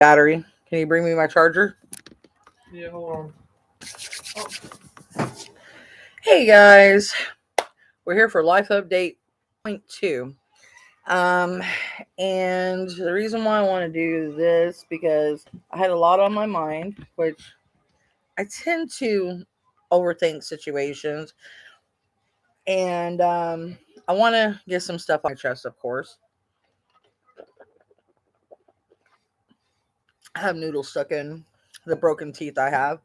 battery. Can you bring me my charger? Yeah, hold on. Oh, Hey guys, we're here for life update point two. Um, and the reason why I want to do this because I had a lot on my mind, which I tend to overthink situations, and I want to get some stuff on my chest. Of course, I have noodles stuck in the broken teeth I have,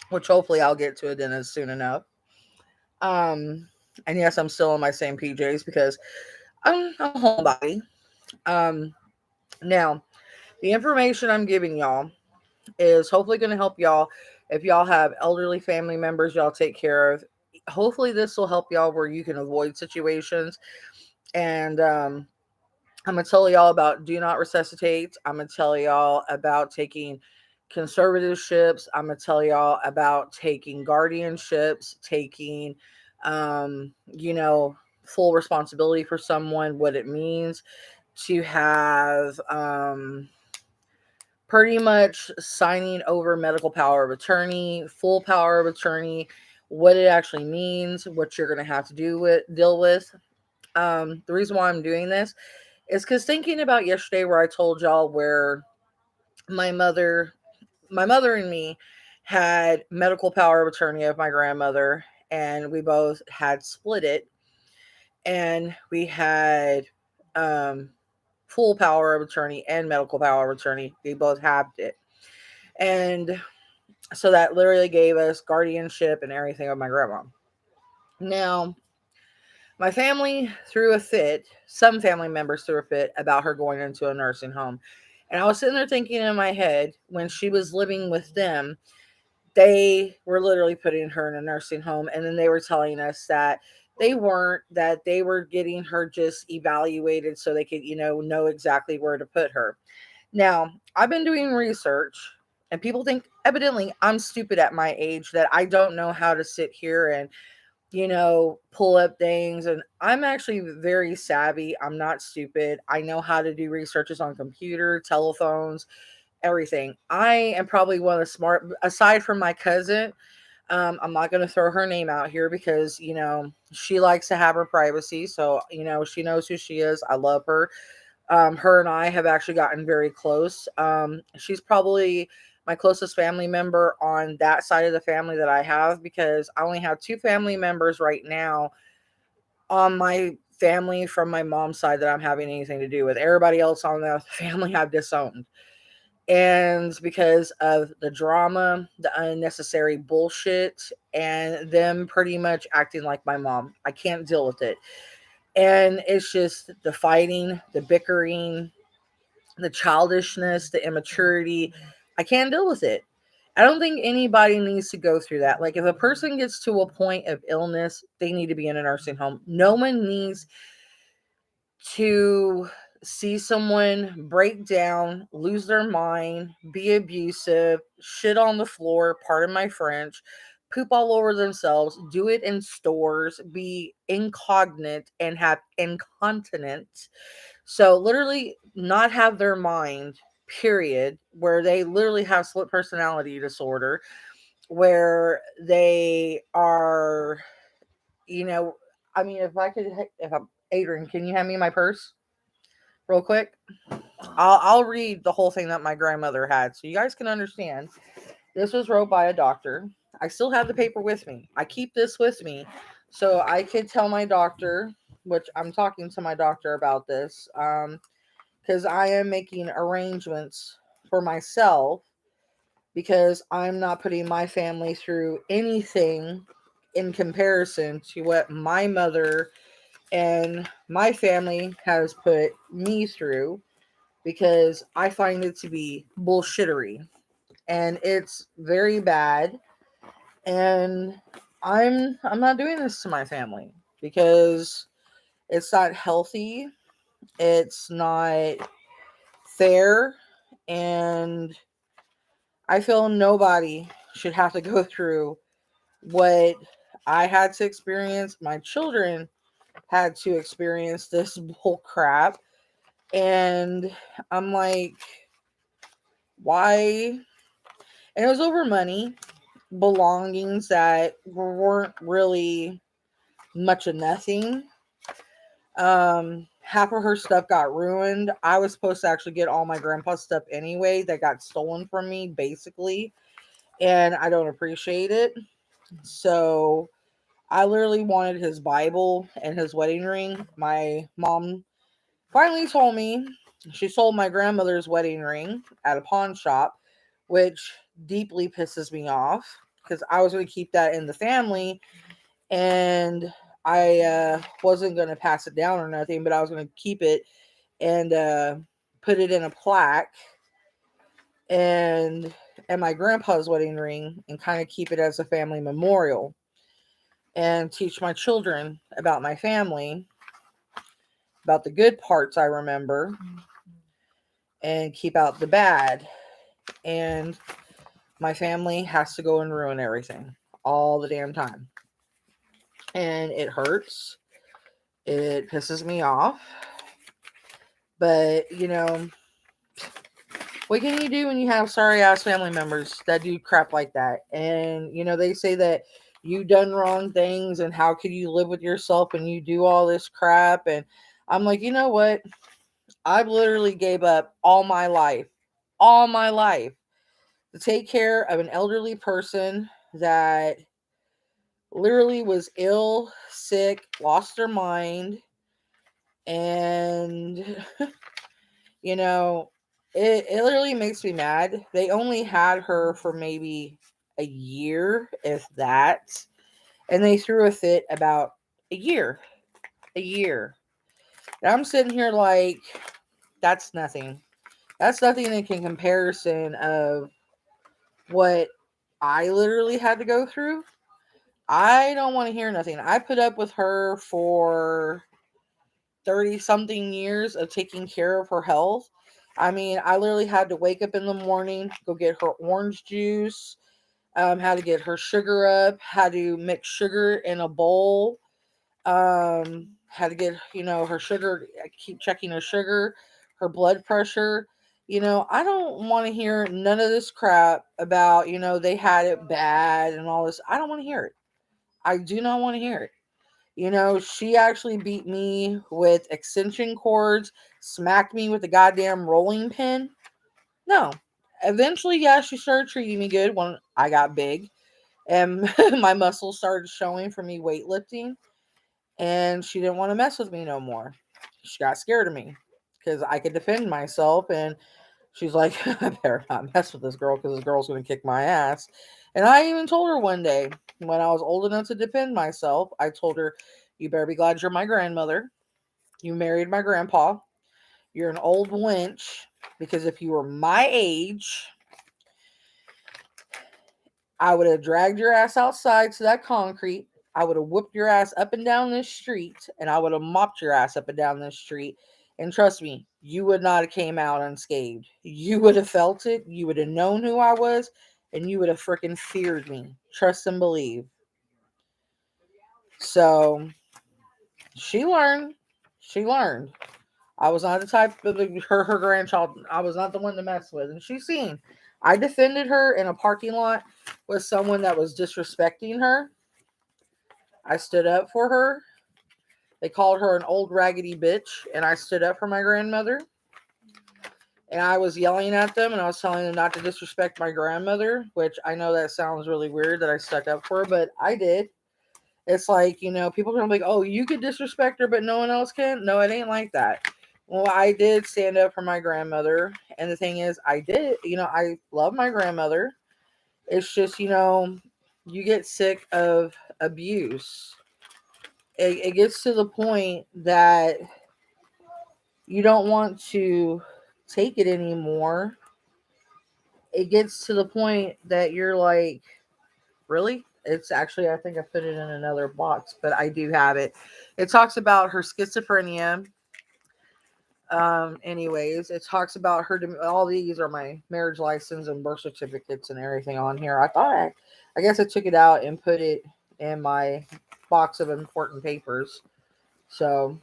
which hopefully I'll get to a dentist soon enough. Um, and yes, I'm still in my same PJs because I'm a homebody. Um, Now, the information I'm giving y'all is hopefully going to help y'all. If y'all have elderly family members y'all take care of, hopefully this will help y'all where you can avoid situations. And I'm going to tell y'all about do not resuscitate. I'm going to tell y'all about taking conservatorships. I'm going to tell y'all about taking guardianships, taking, you know, full responsibility for someone, what it means to have pretty much signing over medical power of attorney, full power of attorney, what it actually means, what you're going to have to deal with. The reason why I'm doing this is because thinking about yesterday, where I told y'all where my mother, my mother and me had medical power of attorney of my grandmother, and we both had split it, and we had um, full power of attorney and medical power of attorney. We both halved it. And so that literally gave us guardianship and everything of my grandma. Now, my family threw a fit, some family members threw a fit about her going into a nursing home. And I was sitting there thinking in my head, when she was living with them, they were literally putting her in a nursing home. And then they were telling us that they weren't, that they were getting her just evaluated so they could, know exactly where to put her. Now, I've been doing research, and people think evidently I'm stupid at my age that I don't know how to sit here and, pull up things. And I'm actually very savvy. I'm not stupid. I know how to do researches on computer, telephones, everything. I am probably one of the smart, aside from my cousin. I'm not going to throw her name out here because, she likes to have her privacy. So, she knows who she is. I love her. Her and I have actually gotten very close. She's probably my closest family member on that side of the family that I have, because I only have two family members right now on my family from my mom's side that I'm having anything to do with. Everybody else on the family I've disowned. And because of the drama, the unnecessary bullshit, and them pretty much acting like my mom, I can't deal with it. And it's just the fighting, the bickering, the childishness, the immaturity. I can't deal with it. I don't think anybody needs to go through that. Like, if a person gets to a point of illness, they need to be in a nursing home. No one needs to see someone break down, lose their mind, be abusive, shit on the floor, pardon my French, poop all over themselves, do it in stores, be incognate and have incontinence. So literally not have their mind, period, where they literally have split personality disorder, where they are, you know, I mean, if I could, if I'm Adrian, can you hand me my purse real quick? I'll read the whole thing that my grandmother had so you guys can understand. This was wrote by a doctor. I still have the paper with me. I keep this with me so I could tell my doctor, which I'm talking to my doctor about this. Because I am making arrangements for myself, because I'm not putting my family through anything in comparison to what my mother and my family has put me through, because I find it to be bullshittery and it's very bad. And I'm not doing this to my family because it's not healthy, it's not fair, and I feel nobody should have to go through what I had to experience. My children had to experience this bull crap. And I'm like, Why? And it was over money, belongings that weren't really much of nothing. Half of her stuff got ruined. I was supposed to actually get all my grandpa's stuff anyway that got stolen from me, basically, and I don't appreciate it. So I literally wanted his Bible and his wedding ring. My mom finally told me she sold my grandmother's wedding ring at a pawn shop, which deeply pisses me off because I was going to keep that in the family, and I wasn't going to pass it down or nothing, but I was going to keep it and put it in a plaque and my grandpa's wedding ring and kind of keep it as a family memorial and teach my children about my family, about the good parts I remember, and keep out the bad. And my family has to go and ruin everything all the damn time. And it hurts. It pisses me off. But, what can you do when you have sorry ass family members that do crap like that? And, they say that you done wrong things and how could you live with yourself when you do all this crap? And I'm like, you know what? I've literally gave up all my life to take care of an elderly person that literally was ill, sick, lost their mind, and you know, it literally makes me mad. They only had her for maybe a year, if that, and they threw a fit about a year. A year. And I'm sitting here like, that's nothing. That's nothing in comparison of what I literally had to go through. I don't want to hear nothing. I put up with her for 30 something years of taking care of her health. I mean, I literally had to wake up in the morning, go get her orange juice, had to get her sugar up, had to mix sugar in a bowl, had to get, her sugar, I keep checking her sugar, her blood pressure. I don't want to hear none of this crap about, they had it bad and all this. I don't want to hear it. I do not want to hear it. She actually beat me with extension cords, smacked me with a goddamn rolling pin. No. Eventually, yeah, she started treating me good when I got big and my muscles started showing from me weightlifting. And she didn't want to mess with me no more. She got scared of me because I could defend myself. And she's like, I better not mess with this girl because this girl's going to kick my ass. And I even told her one day when I was old enough to defend myself, I told her, you better be glad you're my grandmother. You married my grandpa. You're an old wench because if you were my age, I would have dragged your ass outside to that concrete. I would have whooped your ass up and down this street, and I would have mopped your ass up and down this street. And trust me, you would not have came out unscathed. You would have felt it. You would have known who I was, and you would have freaking feared me. Trust and believe. So she learned. She learned. I was not the type of her grandchild. I was not the one to mess with, and she's seen. I defended her in a parking lot with someone that was disrespecting her. I stood up for her. They called her an old raggedy bitch, and I stood up for my grandmother. And I was yelling at them, and I was telling them not to disrespect my grandmother, which I know that sounds really weird that I stuck up for her, but I did. It's like, people are going to be like, oh, you could disrespect her, but no one else can? No, it ain't like that. Well, I did stand up for my grandmother. And the thing is, I did, I love my grandmother. It's just, you get sick of abuse. It gets to the point that you don't want to take it anymore. It gets to the point that you're like, really? It's actually, I think I put it in another box, but I do have it. It talks about her schizophrenia. Anyways, it talks about her. All these are my marriage license and birth certificates and everything on here. I guess I took it out and put it in my box of important papers. So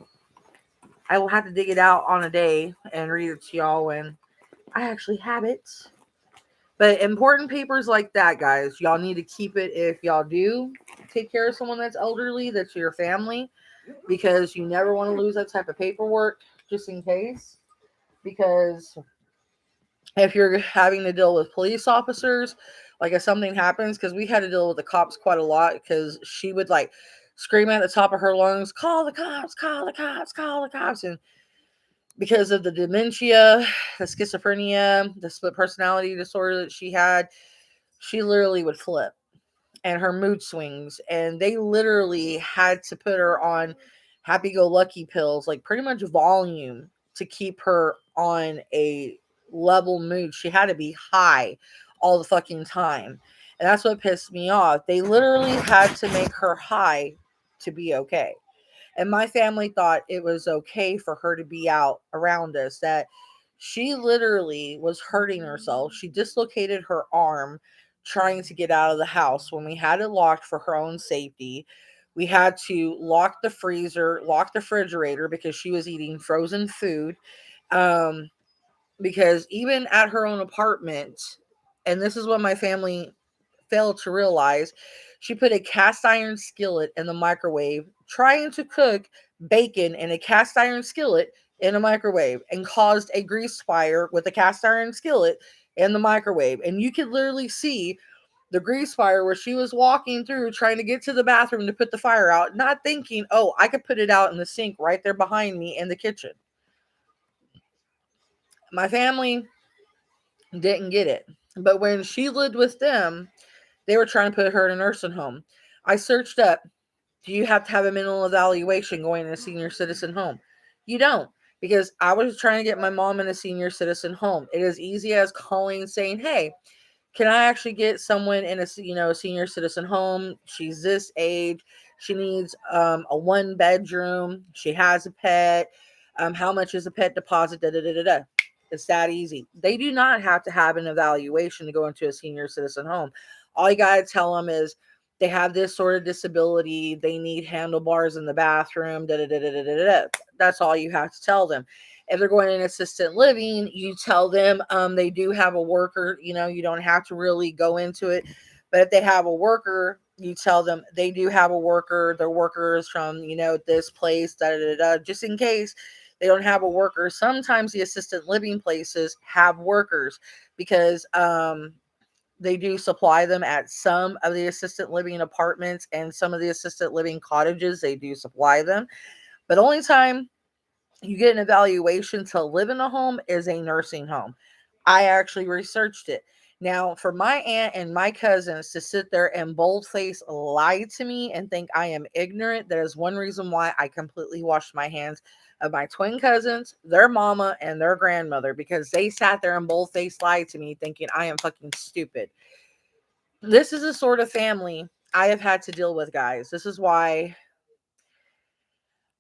I will have to dig it out on a day and read it to y'all when I actually have it. But important papers like that, guys, y'all need to keep it if y'all do take care of someone that's elderly, that's your family, because you never want to lose that type of paperwork just in case. Because if you're having to deal with police officers, like if something happens, because we had to deal with the cops quite a lot, because she would like scream at the top of her lungs, call the cops, call the cops, call the cops. And because of the dementia, the schizophrenia, the split personality disorder that she had, she literally would flip and her mood swings. And they literally had to put her on happy go lucky pills, like pretty much volume, to keep her on a level mood. She had to be high all the fucking time. And that's what pissed me off. They literally had to make her high to be okay. And my family thought it was okay for her to be out around us, that she literally was hurting herself. She dislocated her arm trying to get out of the house when we had it locked for her own safety. We had to lock the freezer, lock the refrigerator because she was eating frozen food. Um, because even at her own apartment, and this is what my family failed to realize, she put a cast iron skillet in the microwave, trying to cook bacon in a cast iron skillet in a microwave, and caused a grease fire with a cast iron skillet in the microwave. And you could literally see the grease fire where she was walking through trying to get to the bathroom to put the fire out, not thinking, oh, I could put it out in the sink right there behind me in the kitchen. My family didn't get it. But when she lived with them, they were trying to put her in a nursing home. I searched up, do you have to have a mental evaluation going in a senior citizen home? You don't, because I was trying to get my mom in a senior citizen home. It is easy as calling saying, hey, can I actually get someone in a senior citizen home? She's this age. She needs a one bedroom. She has a pet. How much is a pet deposit? Da, da, da, da, da. It's that easy. They do not have to have an evaluation to go into a senior citizen home. All you gotta tell them is they have this sort of disability. They need handlebars in the bathroom. Da, da, da, da, da, da, da. That's all you have to tell them. If they're going in assistant living, you tell them they do have a worker. You don't have to really go into it. But if they have a worker, you tell them they do have a worker. Their worker is from, this place, da, da, da, da, just in case they don't have a worker. Sometimes the assistant living places have workers because they do supply them at some of the assistant living apartments and some of the assistant living cottages. They do supply them. But only time you get an evaluation to live in a home is a nursing home. I actually researched it. Now, for my aunt and my cousins to sit there and boldface lie to me and think I am ignorant, that is one reason why I completely washed my hands of my twin cousins, their mama, and their grandmother, because they sat there and boldface lied to me thinking I am fucking stupid. This is the sort of family I have had to deal with, guys. This is why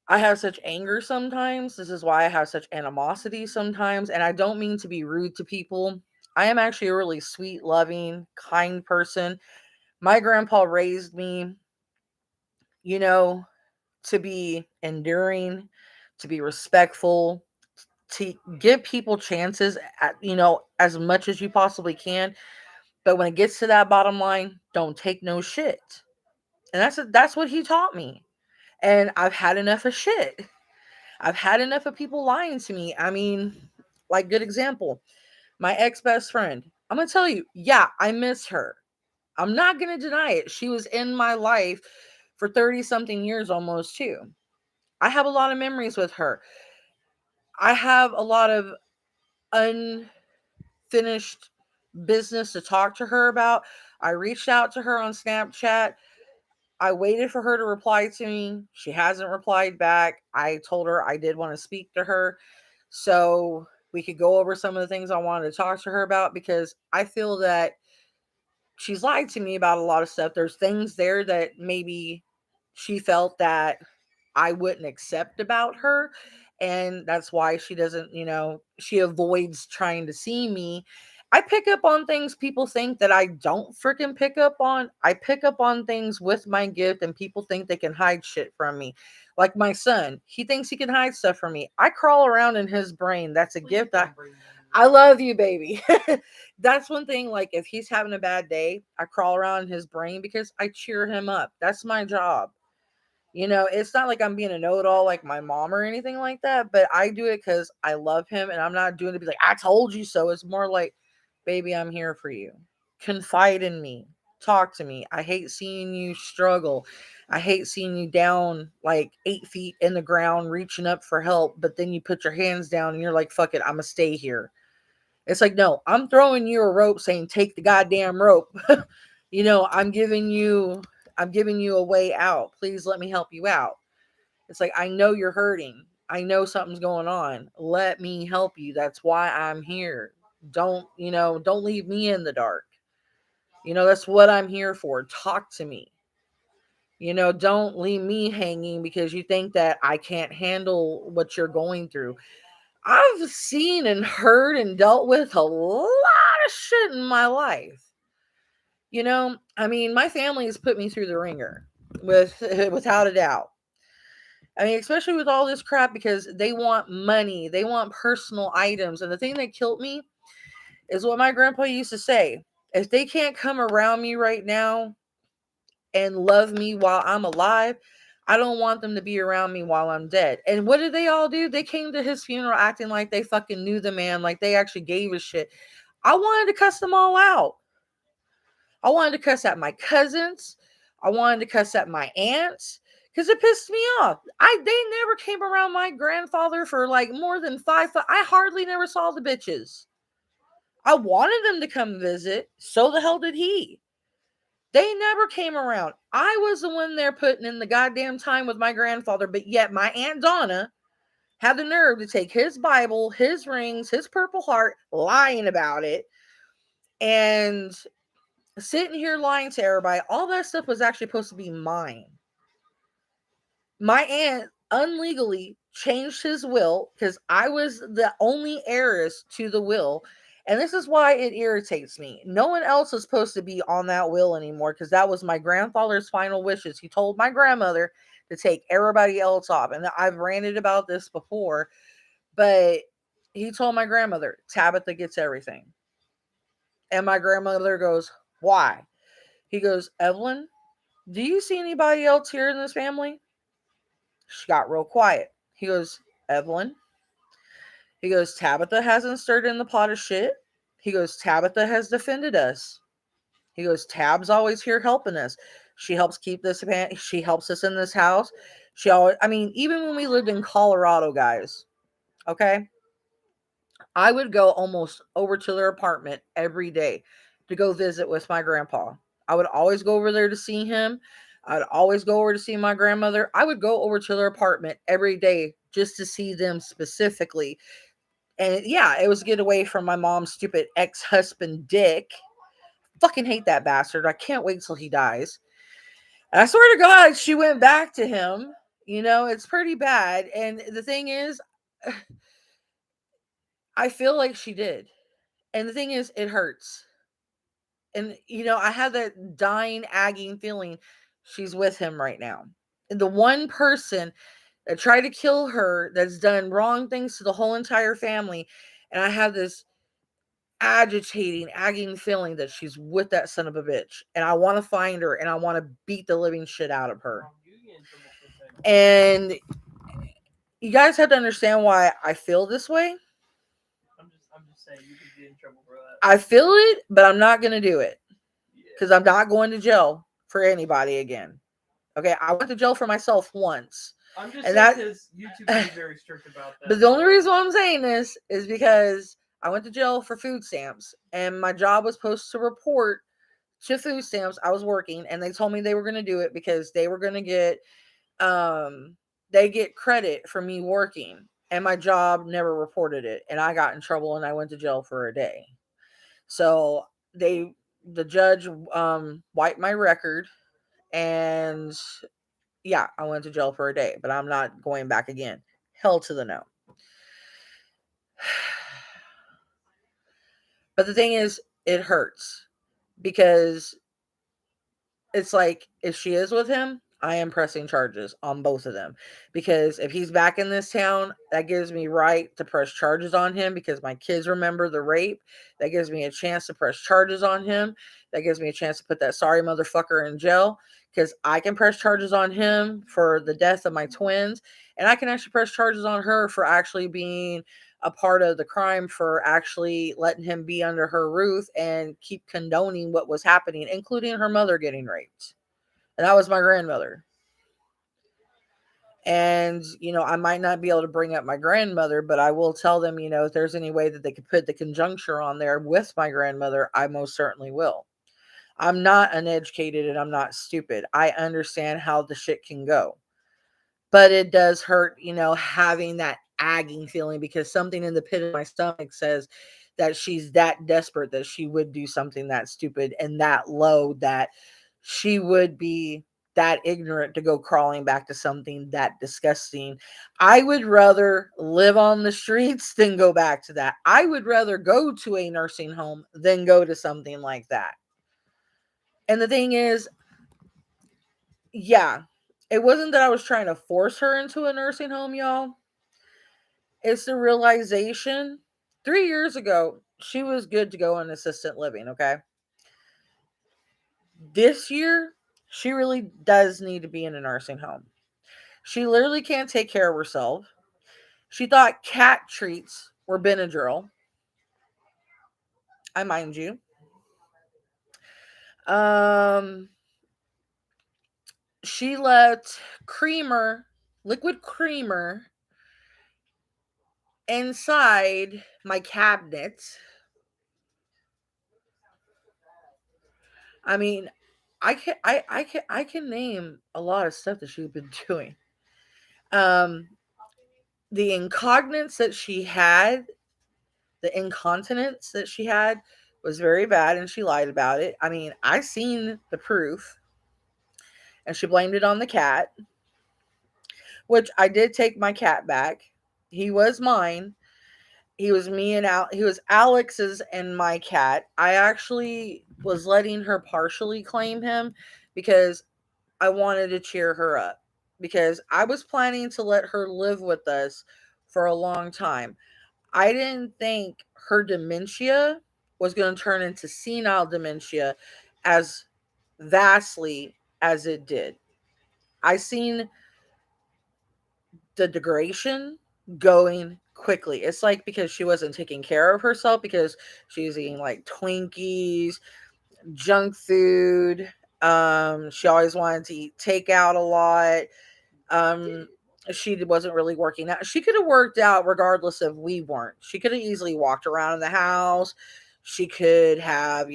I have such anger sometimes. This is why I have such animosity sometimes. And I don't mean to be rude to people. I am actually a really sweet, loving, kind person. My grandpa raised me, you know, to be enduring, to be respectful, to give people chances as much as you possibly can. But when it gets to that bottom line, don't take no shit. And that's what he taught me. And I've had enough of shit. I've had enough of people lying to me. I mean, like, good example, my ex best friend. I'm going to tell you, yeah, I miss her. I'm not going to deny it. She was in my life for 30 something years almost, too. I have a lot of memories with her. I have a lot of unfinished business to talk to her about. I reached out to her on Snapchat. I waited for her to reply to me. She hasn't replied back. I told her I did want to speak to her so we could go over some of the things I wanted to talk to her about, because I feel that she's lied to me about a lot of stuff. There's things there that maybe she felt that I wouldn't accept about her. And that's why she doesn't, she avoids trying to see me. I pick up on things people think that I don't freaking pick up on. I pick up on things with my gift, and people think they can hide shit from me. Like my son, he thinks he can hide stuff from me. I crawl around in his brain. That's a gift. I love you, baby. That's one thing. Like, if he's having a bad day, I crawl around his brain because I cheer him up. That's my job. It's not like I'm being a know it all like my mom or anything like that, but I do it because I love him and I'm not doing it to be like, I told you so. It's more like, baby, I'm here for you. Confide in me. Talk to me. I hate seeing you struggle. I hate seeing you down like 8 feet in the ground reaching up for help, but then you put your hands down and you're like, fuck it, I'm going to stay here. It's like, no, I'm throwing you a rope saying, take the goddamn rope. I'm giving you a way out. Please let me help you out. It's like, I know you're hurting. I know something's going on. Let me help you. That's why I'm here. Don't leave me in the dark. That's what I'm here for. Talk to me. Don't leave me hanging because you think that I can't handle what you're going through. I've seen and heard and dealt with a lot of shit in my life. My family has put me through the ringer without a doubt. Especially with all this crap because they want money, they want personal items. And the thing that killed me is what my grandpa used to say. If they can't come around me right now and love me while I'm alive, I don't want them to be around me while I'm dead. And what did they all do? They came to his funeral acting like they fucking knew the man, like they actually gave a shit. I wanted to cuss them all out. I wanted to cuss at my cousins. I wanted to cuss at my aunts because it pissed me off. They never came around my grandfather for like more than 5. I hardly never saw the bitches. I wanted them to come visit. So the hell did he. They never came around. I was the one there putting in the goddamn time with my grandfather, but yet my Aunt Donna had the nerve to take his Bible, his rings, his Purple Heart, lying about it, and sitting here lying to everybody. All that stuff was actually supposed to be mine. My aunt unlegally changed his will because I was the only heiress to the will. And this is why it irritates me. No one else is supposed to be on that will anymore because that was my grandfather's final wishes. He told my grandmother to take everybody else off. And I've ranted about this before, but he told my grandmother, Tabitha gets everything. And my grandmother goes, why? He goes, Evelyn, do you see anybody else here in this family? She got real quiet. He goes, Evelyn. He goes, Tabitha hasn't stirred in the pot of shit. He goes, Tabitha has defended us. He goes, Tab's always here helping us. She helps keep this, she helps us in this house. She always, even when we lived in Colorado, guys, okay, I would go almost over to their apartment every day to go visit with my grandpa. I would always go over there to see him. I'd always go over to see my grandmother. I would go over to their apartment every day just to see them specifically. And yeah, it was get away from my mom's stupid ex-husband Dick. Fucking hate that bastard. I can't wait till he dies. And I swear to God, she went back to him. It's pretty bad. And the thing is, I feel like she did. And the thing is, it hurts. And, I have that dying, agging feeling she's with him right now. And the one person that tried to kill her that's done wrong things to the whole entire family. And I have this agitating, agging feeling that she's with that son of a bitch. And I want to find her and I want to beat the living shit out of her. And you guys have to understand why I feel this way. I'm just saying you could get in trouble for that. I feel it, but I'm not going to do it. Because I'm not going to jail for anybody again. Okay, I went to jail for myself once. I'm just saying because YouTube is very strict about that. But the only reason why I'm saying this is because I went to jail for food stamps. And my job was supposed to report to food stamps. I was working. And they told me they were going to do it because they were going to get they get credit for me working. And my job never reported it. And I got in trouble and I went to jail for a day. So the judge wiped my record, and yeah, I went to jail for a day, but I'm not going back again. Hell to the no. But the thing is, it hurts because it's like, if she is with him, I am pressing charges on both of them, because if he's back in this town, that gives me right to press charges on him because my kids remember the rape. That gives me a chance to press charges on him. That gives me a chance to put that sorry motherfucker in jail, because I can press charges on him for the death of my twins, and I can actually press charges on her for actually being a part of the crime, for actually letting him be under her roof and keep condoning what was happening, including her mother getting raped. And that was my grandmother. And, I might not be able to bring up my grandmother, but I will tell them, if there's any way that they could put the conjuncture on there with my grandmother, I most certainly will. I'm not uneducated and I'm not stupid. I understand how the shit can go. But it does hurt, having that agging feeling, because something in the pit of my stomach says that she's that desperate that she would do something that stupid and that low, that she would be that ignorant to go crawling back to something that disgusting. I would rather live on the streets than go back to that. I would rather go to a nursing home than go to something like that. And the thing is, yeah, it wasn't that I was trying to force her into a nursing home, y'all. It's the realization 3 years ago, she was good to go in assistant living, okay? This year, she really does need to be in a nursing home. She literally can't take care of herself. She thought cat treats were Benadryl. I mind you. Um, she let creamer, liquid creamer, inside my cabinet. I mean, I can name a lot of stuff that she's been doing. Um, the incontinence that she had, the incontinence that she had was very bad, and she lied about it. I mean, I seen the proof, and she blamed it on the cat, which I did take my cat back. He was mine. He was me and he was Alex's and my cat. I actually was letting her partially claim him because I wanted to cheer her up, because I was planning to let her live with us for a long time. I didn't think her dementia was going to turn into senile dementia as vastly as it did. I seen the degradation going quickly. It's like because she wasn't taking care of herself, because she was eating like Twinkies, junk food. She always wanted to eat takeout a lot. Um, she wasn't really working out. She could have worked out regardless of we weren't. She could have easily walked around in the house. She could have,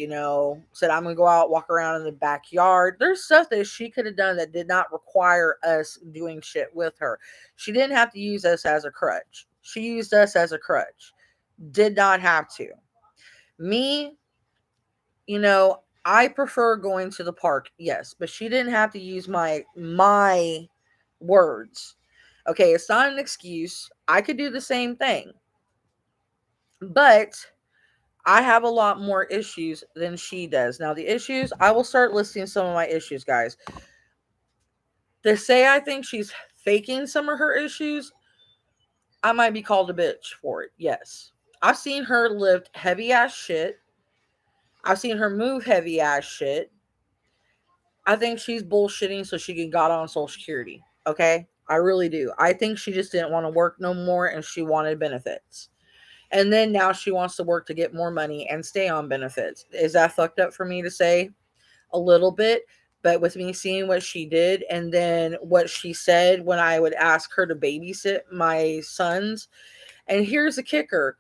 said, I'm going to go out, walk around in the backyard. There's stuff that she could have done that did not require us doing shit with her. She didn't have to use us as a crutch. She used us as a crutch. Did not have to. Me, I prefer going to the park, yes, but she didn't have to use my words. Okay, it's not an excuse. I could do the same thing. But I have a lot more issues than she does. Now, the issues, I will start listing some of my issues, guys. To say I think she's faking some of her issues, I might be called a bitch for it. Yes. I've seen her lift heavy ass shit. I've seen her move heavy ass shit. I think she's bullshitting so she can got on Social Security. Okay? I really do. I think she just didn't want to work no more and she wanted benefits. And then now she wants to work to get more money and stay on benefits. Is that fucked up for me to say? A little bit. But with me seeing what she did and then what she said when I would ask her to babysit my sons. And here's the kicker,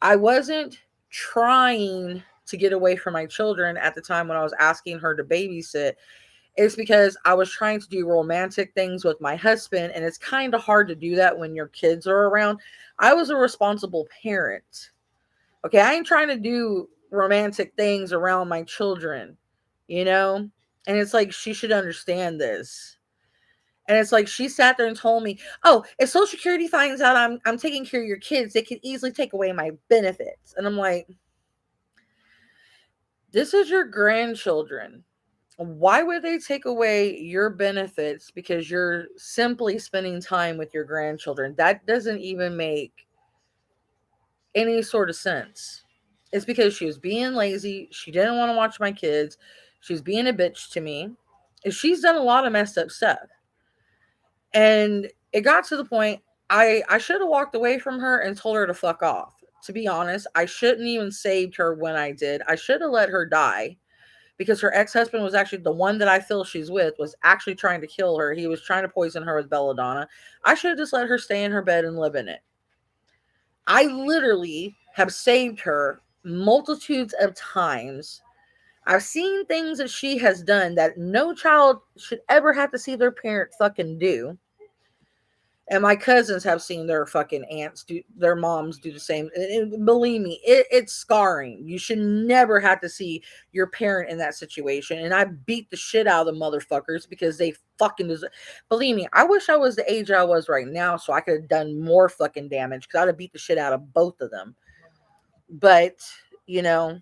I wasn't trying to get away from my children at the time when I was asking her to babysit. It's because I was trying to do romantic things with my husband, and it's kind of hard to do that when your kids are around. I was a responsible parent. Okay, I ain't trying to do romantic things around my children, you know? And it's like she should understand this. And it's like she sat there and told me, "Oh, if Social Security finds out I'm taking care of your kids, they could easily take away my benefits." And I'm like, "This is your grandchildren. Why would they take away your benefits because you're simply spending time with your grandchildren? That doesn't even make any sort of sense. It's because she was being lazy. She didn't want to watch my kids. She was being a bitch to me. And she's done a lot of messed up stuff. And it got to the point I should have walked away from her and told her to fuck off. To be honest, I shouldn't even saved her when I did. I should have let her die because her ex-husband was actually the one that I feel she's with was actually trying to kill her. He was trying to poison her with belladonna. I should have just let her stay in her bed and live in it. I literally have saved her multitudes of times. I've seen things that she has done that no child should ever have to see their parent fucking do. And my cousins have seen their fucking aunts do, their moms do the same. And believe me, it's scarring. You should never have to see your parent in that situation. And I beat the shit out of the motherfuckers because they fucking deserve. Believe me, I wish I was the age I was right now so I could have done more fucking damage because I'd have beat the shit out of both of them. But, you know,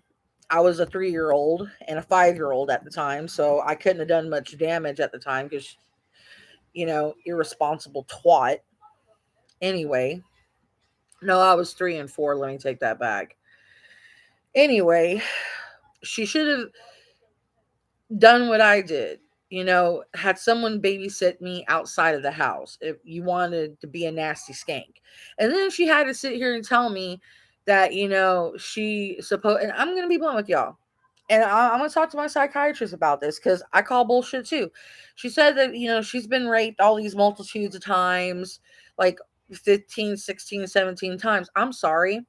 I was a 3-year old and a 5-year old at the time, so I couldn't have done much damage at the time because, irresponsible twat. Anyway, no, I was 3 and 4. Let me take that back. Anyway, she should have done what I did. Had someone babysit me outside of the house if you wanted to be a nasty skank. And then she had to sit here and tell me that, she supposed, and I'm going to be blunt with y'all. And I'm going to talk to my psychiatrist about this because I call bullshit too. She said that, she's been raped all these multitudes of times, like 15, 16, 17 times. I'm sorry.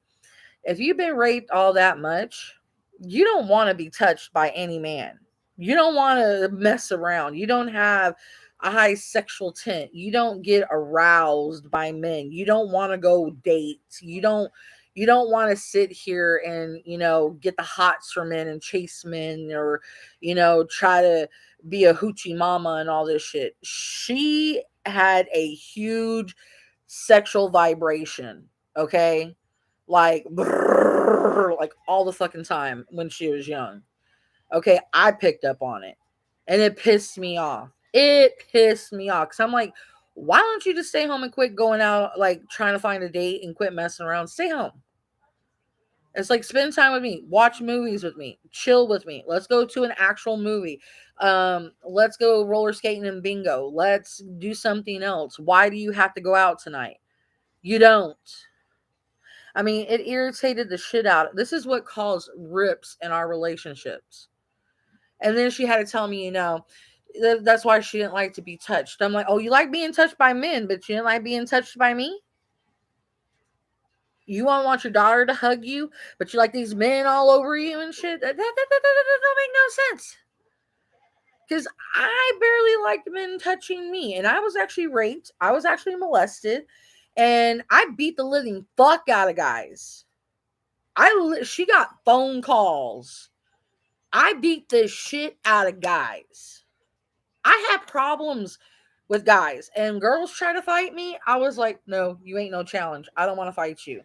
If you've been raped all that much, you don't want to be touched by any man. You don't want to mess around. You don't have a high sexual tent. You don't get aroused by men. You don't want to go date. You don't want to sit here and, get the hots for men and chase men or, try to be a hoochie mama and all this shit. She had a huge sexual vibration, okay? Like brrr, like all the fucking time when she was young. Okay, I picked up on it. And it pissed me off. It pissed me off cuz I'm like, why don't you just stay home and quit going out like trying to find a date and quit messing around? Stay home. It's like spend time with me, watch movies with me, chill with me. Let's go to an actual movie. Let's go roller skating and bingo. Let's do something else. Why do you have to go out tonight? You don't. I mean, it irritated the shit out. This is what caused rips in our relationships. And then she had to tell me, that's why she didn't like to be touched. I'm like, oh, you like being touched by men, but you didn't like being touched by me? You want your daughter to hug you, but you like these men all over you and shit? That don't make no sense. Because I barely liked men touching me. And I was actually raped. I was actually molested. And I beat the living fuck out of guys. She got phone calls. I beat the shit out of guys. I had problems with guys and girls try to fight me. I was like, no, you ain't no challenge. I don't want to fight you.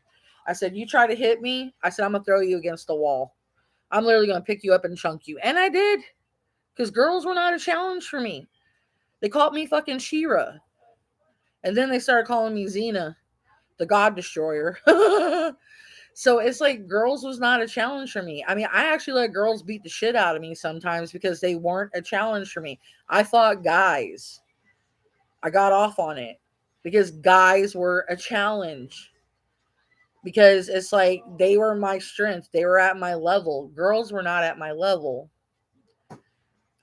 I said, you try to hit me. I said, I'm going to throw you against the wall. I'm literally going to pick you up and chunk you. And I did because girls were not a challenge for me. They called me fucking Shira. And then they started calling me Xena, the God Destroyer. So it's like girls was not a challenge for me. I mean, I actually let girls beat the shit out of me sometimes because they weren't a challenge for me. I thought guys. I got off on it because guys were a challenge. Because it's like they were my strength. They were at my level. Girls were not at my level.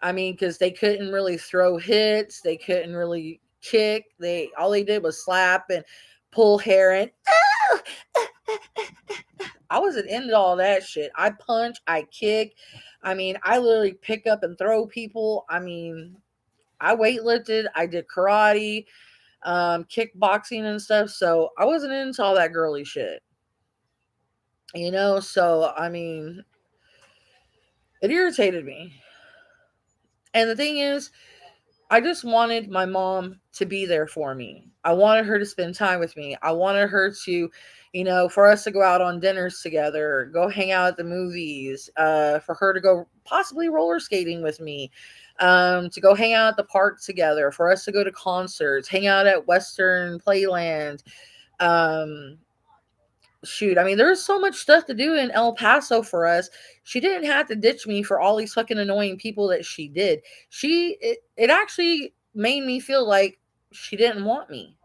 I mean, because they couldn't really throw hits. They couldn't really kick. All they did was slap and pull hair and I wasn't into all that shit. I punch, I kick. I mean, I literally pick up and throw people. I mean, I weightlifted, I did karate, kickboxing and stuff. So I wasn't into all that girly shit. So I mean, it irritated me. And the thing is, I just wanted my mom to be there for me. I wanted her to spend time with me. I wanted her to, for us to go out on dinners together, go hang out at the movies, for her to go possibly roller skating with me, to go hang out at the park together, for us to go to concerts, hang out at Western Playland. Um, Shoot, I mean, there's so much stuff to do in El Paso for us. She didn't have to ditch me for all these fucking annoying people that she did. It actually made me feel like she didn't want me.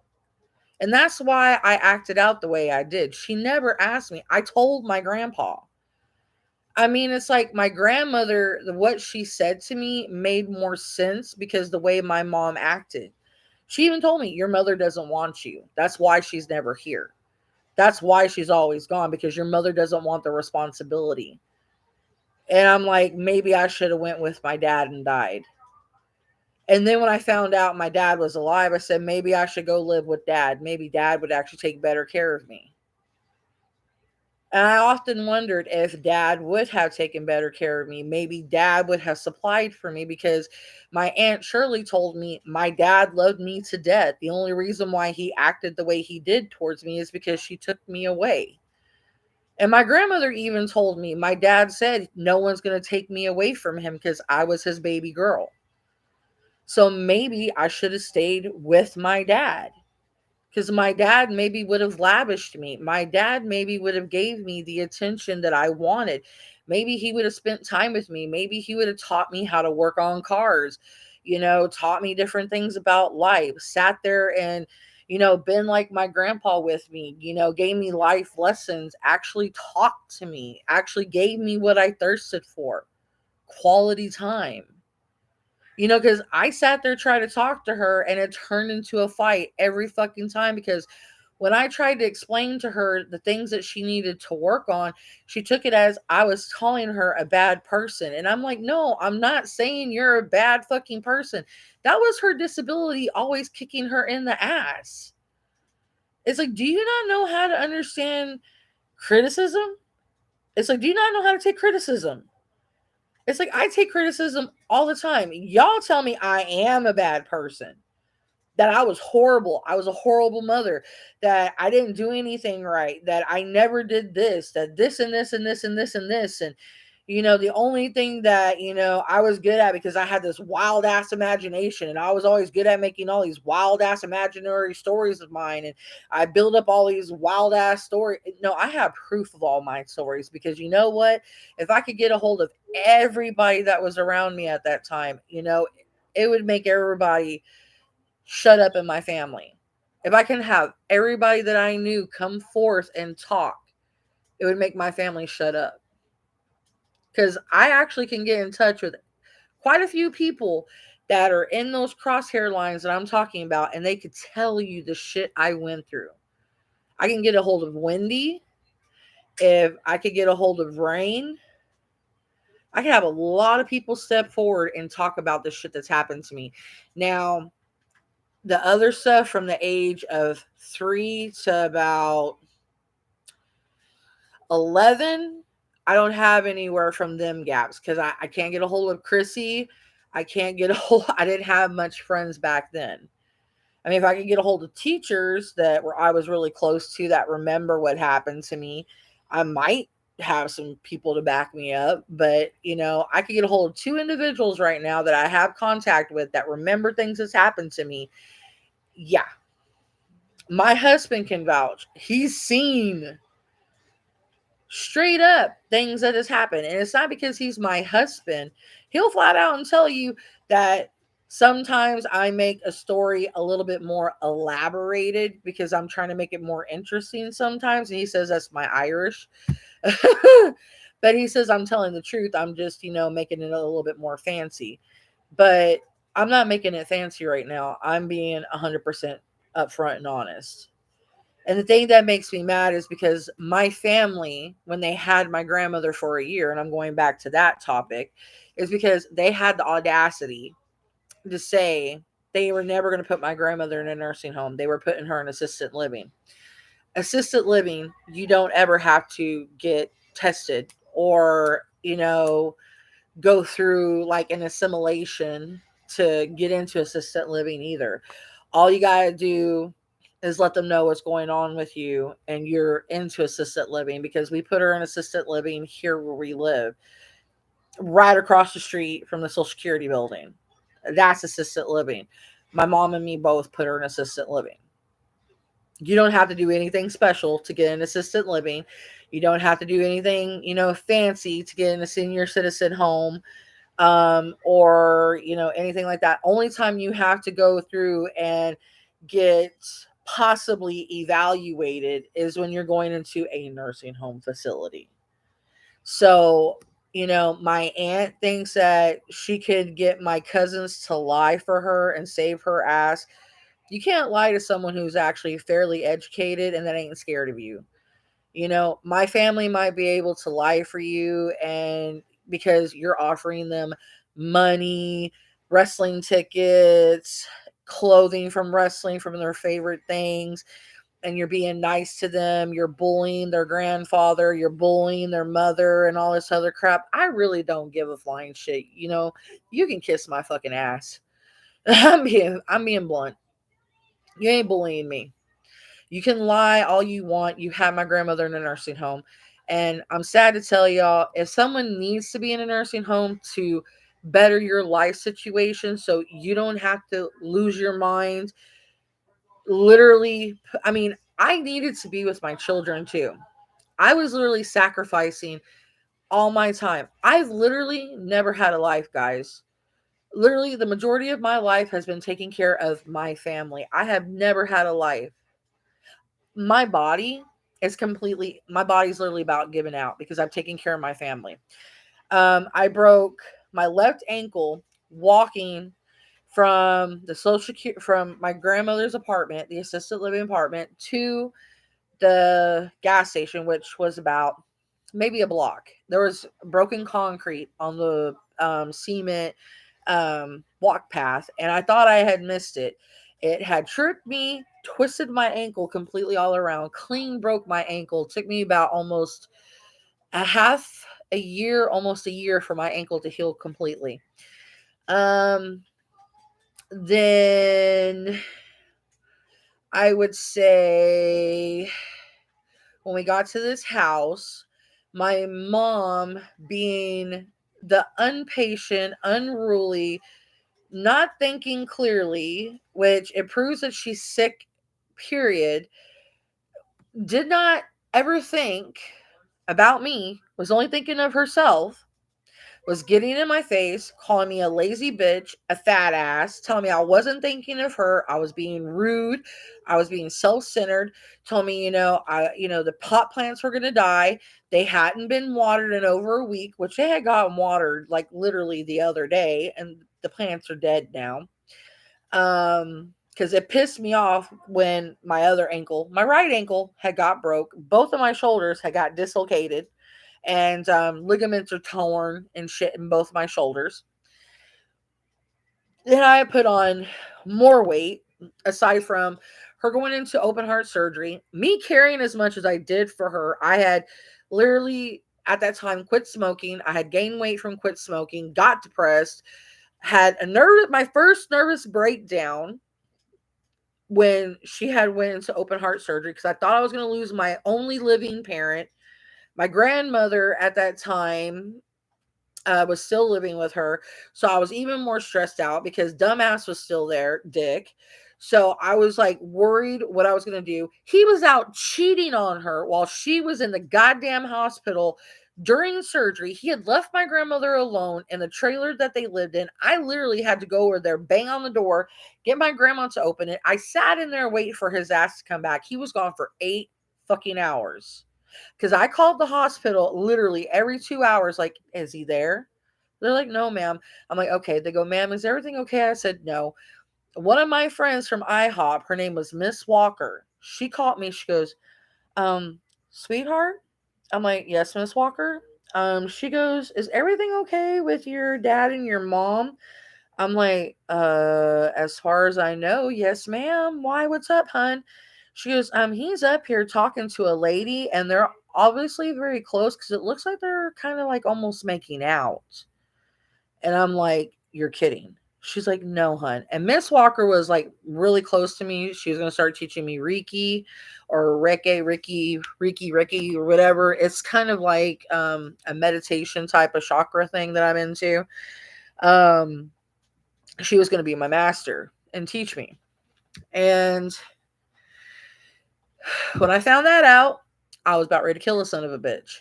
And that's why I acted out the way I did. She never asked me. I told my grandpa. I mean, it's like my grandmother, what she said to me made more sense because the way my mom acted. She even told me, "Your mother doesn't want you. That's why she's never here. That's why she's always gone because your mother doesn't want the responsibility." And I'm like, maybe I should have went with my dad and died. And then when I found out my dad was alive, I said maybe I should go live with dad. Maybe dad would actually take better care of me. And I often wondered if dad would have taken better care of me. Maybe dad would have supplied for me because my Aunt Shirley told me my dad loved me to death. The only reason why he acted the way he did towards me is because she took me away. And my grandmother even told me my dad said no one's going to take me away from him because I was his baby girl. So maybe I should have stayed with my dad because my dad maybe would have lavished me. My dad maybe would have gave me the attention that I wanted. Maybe he would have spent time with me. Maybe he would have taught me how to work on cars, taught me different things about life, sat there and been like my grandpa with me, gave me life lessons, actually talked to me, actually gave me what I thirsted for, quality time. Because I sat there trying to talk to her and it turned into a fight every fucking time because when I tried to explain to her the things that she needed to work on, she took it as I was calling her a bad person. And I'm like, no, I'm not saying you're a bad fucking person. That was her disability always kicking her in the ass. It's like, do you not know how to understand criticism? It's like, do you not know how to take criticism? It's like, I take criticism all the time. Y'all tell me I am a bad person, that I was horrible. I was a horrible mother, that I didn't do anything right, that I never did this, that this and this and this and this and this. And, the only thing that, I was good at because I had this wild ass imagination and I was always good at making all these wild ass imaginary stories of mine. And I build up all these wild ass stories. No, I have proof of all my stories because you know what? If I could get a hold of everybody that was around me at that time, it would make everybody shut up in my family. If I can have everybody that I knew come forth and talk, it would make my family shut up. Because I actually can get in touch with quite a few people that are in those crosshair lines that I'm talking about, and they could tell you the shit I went through. I can get a hold of Wendy. If I could get a hold of Rain, I can have a lot of people step forward and talk about the shit that's happened to me. Now, the other stuff from the age of 3 to about 11, I don't have anywhere from them gaps because I can't get a hold of Chrissy. I can't get a hold, I didn't have much friends back then. I mean, if I could get a hold of teachers that were I was really close to that remember what happened to me, I might have some people to back me up. But, I could get a hold of 2 individuals right now that I have contact with that remember things that's happened to me. Yeah, my husband can vouch. He's seen straight up things that has happened. And it's not because he's my husband. He'll flat out and tell you that sometimes I make a story a little bit more elaborated because I'm trying to make it more interesting sometimes. And he says that's my Irish. But he says I'm telling the truth. I'm just, making it a little bit more fancy. But I'm not making it fancy right now. I'm being 100% upfront and honest. And the thing that makes me mad is because my family, when they had my grandmother for a year, and I'm going back to that topic, is because they had the audacity to say they were never going to put my grandmother in a nursing home. They were putting her in assisted living. Assisted living, you don't ever have to get tested or, go through like an assimilation to get into assistant living either. All you got to do is let them know what's going on with you and you're into assistant living, because we put her in assistant living here where we live, right across the street from the Social Security building. That's assistant living. My mom and me both put her in assistant living. You don't have to do anything special to get an assistant living. You don't have to do anything, fancy to get in a senior citizen home, or anything like that. Only time you have to go through and get possibly evaluated is when you're going into a nursing home facility. So, my aunt thinks that she could get my cousins to lie for her and save her ass. You can't lie to someone who's actually fairly educated and that ain't scared of you. My family might be able to lie for you, and because you're offering them money, wrestling tickets, clothing from wrestling, from their favorite things, and you're being nice to them, you're bullying their grandfather, you're bullying their mother, and all this other crap. I really don't give a flying shit. You can kiss my fucking ass. I'm being blunt. You ain't bullying me. You can lie all you want. You have my grandmother in a nursing home. And I'm sad to tell y'all, if someone needs to be in a nursing home to better your life situation so you don't have to lose your mind, literally, I mean, I needed to be with my children too. I was literally sacrificing all my time. I've literally never had a life, guys. Literally, the majority of my life has been taking care of my family. I have never had a life. My body my body's literally about giving out because I've taken care of my family. I broke my left ankle walking from the from my grandmother's apartment, the assisted living apartment, to the gas station, which was about maybe a block. There was broken concrete on the cement walk path, and I thought I had missed it. It had tripped me, twisted my ankle completely all around, clean broke my ankle. It took me about almost a year, almost a year for my ankle to heal completely. Um, then I would say when we got to this house, my mom, being the impatient, unruly, not thinking clearly, which it proves that she's sick, period, did not ever think about me, was only thinking of herself, was getting in my face, calling me a lazy bitch, a fat ass, telling me I wasn't thinking of her, I was being rude, I was being self-centered, told me, the pot plants were gonna die. They hadn't been watered in over a week, which they had gotten watered like literally the other day, and the plants are dead now. Because it pissed me off when my right ankle had got broke, both of my shoulders had got dislocated, and ligaments are torn and shit in both my shoulders. Then I put on more weight, aside from her going into open heart surgery, me carrying as much as I did for her. I had literally at that time quit smoking. I had gained weight from quit smoking, got depressed, had my first nervous breakdown when she had went into open heart surgery, because I thought I was going to lose my only living parent. My grandmother at that time was still living with her. So I was even more stressed out because dumbass was still there, dick. So I was like worried what I was going to do. He was out cheating on her while she was in the goddamn hospital during surgery. He had left my grandmother alone in the trailer that they lived in. I literally had to go over there, bang on the door, get my grandma to open it. I sat in there waiting for his ass to come back. He was gone for 8 fucking hours. Because I called the hospital literally every 2 hours, like, is he there? They're like, no, ma'am. I'm like, okay. They go, ma'am, is everything okay? I said, no. One of my friends from IHOP, her name was Miss Walker. She called me. She goes, um, sweetheart? I'm like, yes, Miss Walker. She goes, is everything okay with your dad and your mom? I'm like, as far as I know, yes, ma'am. Why? What's up, hun? She goes, he's up here talking to a lady, and they're obviously very close because it looks like they're kind of like almost making out. And I'm like, you're kidding. She's like, no, hun. And Miss Walker was like really close to me. She was going to start teaching me Reiki or Reiki, or whatever. It's kind of like a meditation type of chakra thing that I'm into. Um, she was going to be my master and teach me. And when I found that out, I was about ready to kill the son of a bitch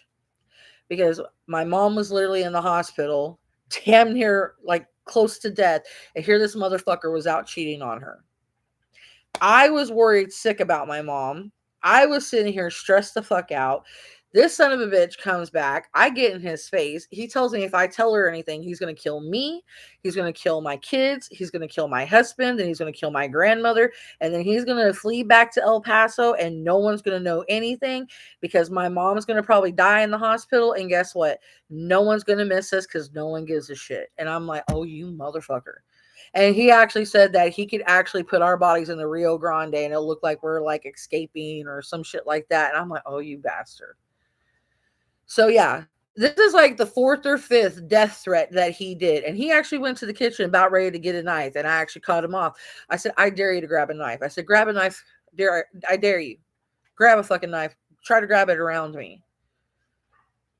because my mom was literally in the hospital, damn near like close to death. And here this motherfucker was out cheating on her. I was worried sick about my mom. I was sitting here stressed the fuck out. This son of a bitch comes back. I get in his face. He tells me if I tell her anything, he's going to kill me. He's going to kill my kids. He's going to kill my husband. And he's going to kill my grandmother. And then he's going to flee back to El Paso and no one's going to know anything because my mom's going to probably die in the hospital. And guess what? No one's going to miss us because no one gives a shit. And I'm like, oh, you motherfucker. And he actually said that he could actually put our bodies in the Rio Grande and it'll look like we're like escaping or some shit like that. And I'm like, oh, you bastard. So yeah, this is like the fourth or fifth death threat that he did. And he actually went to the kitchen about ready to get a knife. And I actually cut him off. I said, I dare you to grab a knife. I said, grab a knife. I dare you. Grab a fucking knife. Try to grab it around me.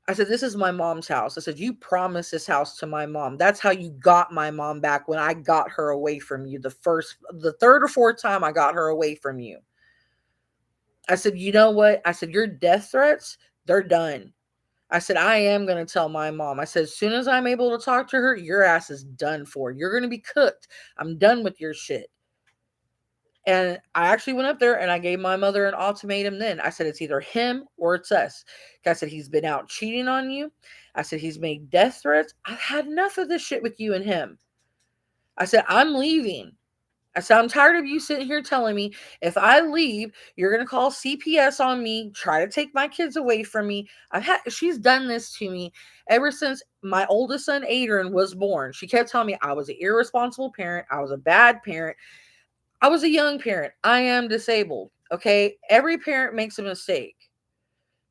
I said, this is my mom's house. I said, you promised this house to my mom. That's how you got my mom back when I got her away from you. The third or fourth time I got her away from you. I said, you know what? I said, your death threats, they're done. I said, I am going to tell my mom. I said, as soon as I'm able to talk to her, your ass is done for. You're going to be cooked. I'm done with your shit. And I actually went up there and I gave my mother an ultimatum then. I said, it's either him or it's us. I said, he's been out cheating on you. I said, he's made death threats. I've had enough of this shit with you and him. I said, I'm leaving. I said, I'm tired of you sitting here telling me if I leave, you're going to call CPS on me, try to take my kids away from me. She's done this to me ever since my oldest son, Adrian, was born. She kept telling me I was an irresponsible parent. I was a bad parent. I was a young parent. I am disabled. Okay. Every parent makes a mistake.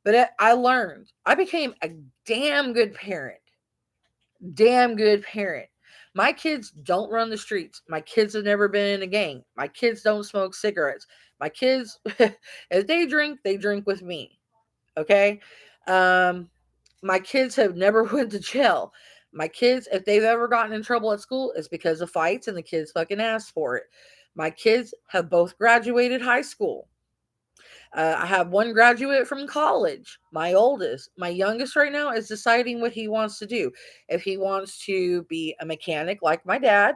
But I learned. I became a damn good parent. Damn good parent. My kids don't run the streets. My kids have never been in a gang. My kids don't smoke cigarettes. My kids, if they drink with me. Okay. Um, my kids have never went to jail. My kids, if they've ever gotten in trouble at school, it's because of fights and the kids fucking asked for it. My kids have both graduated high school. I have one graduate from college, my oldest. My youngest right now is deciding what he wants to do. If he wants to be a mechanic like my dad,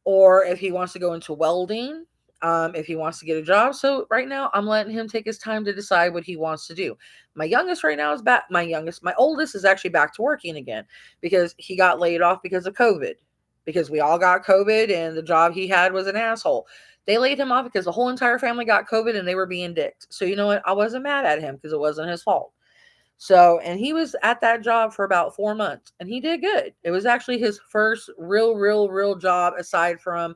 or if he wants to go into welding, if he wants to get a job. So right now, I'm letting him take his time to decide what he wants to do. My youngest right now is back. My oldest is actually back to working again because he got laid off because of COVID. Because we all got COVID and the job he had was an asshole. They laid him off because the whole entire family got COVID and they were being dicks. So you know what? I wasn't mad at him because it wasn't his fault. So, and he was at that job for about 4 months and he did good. It was actually his first real job aside from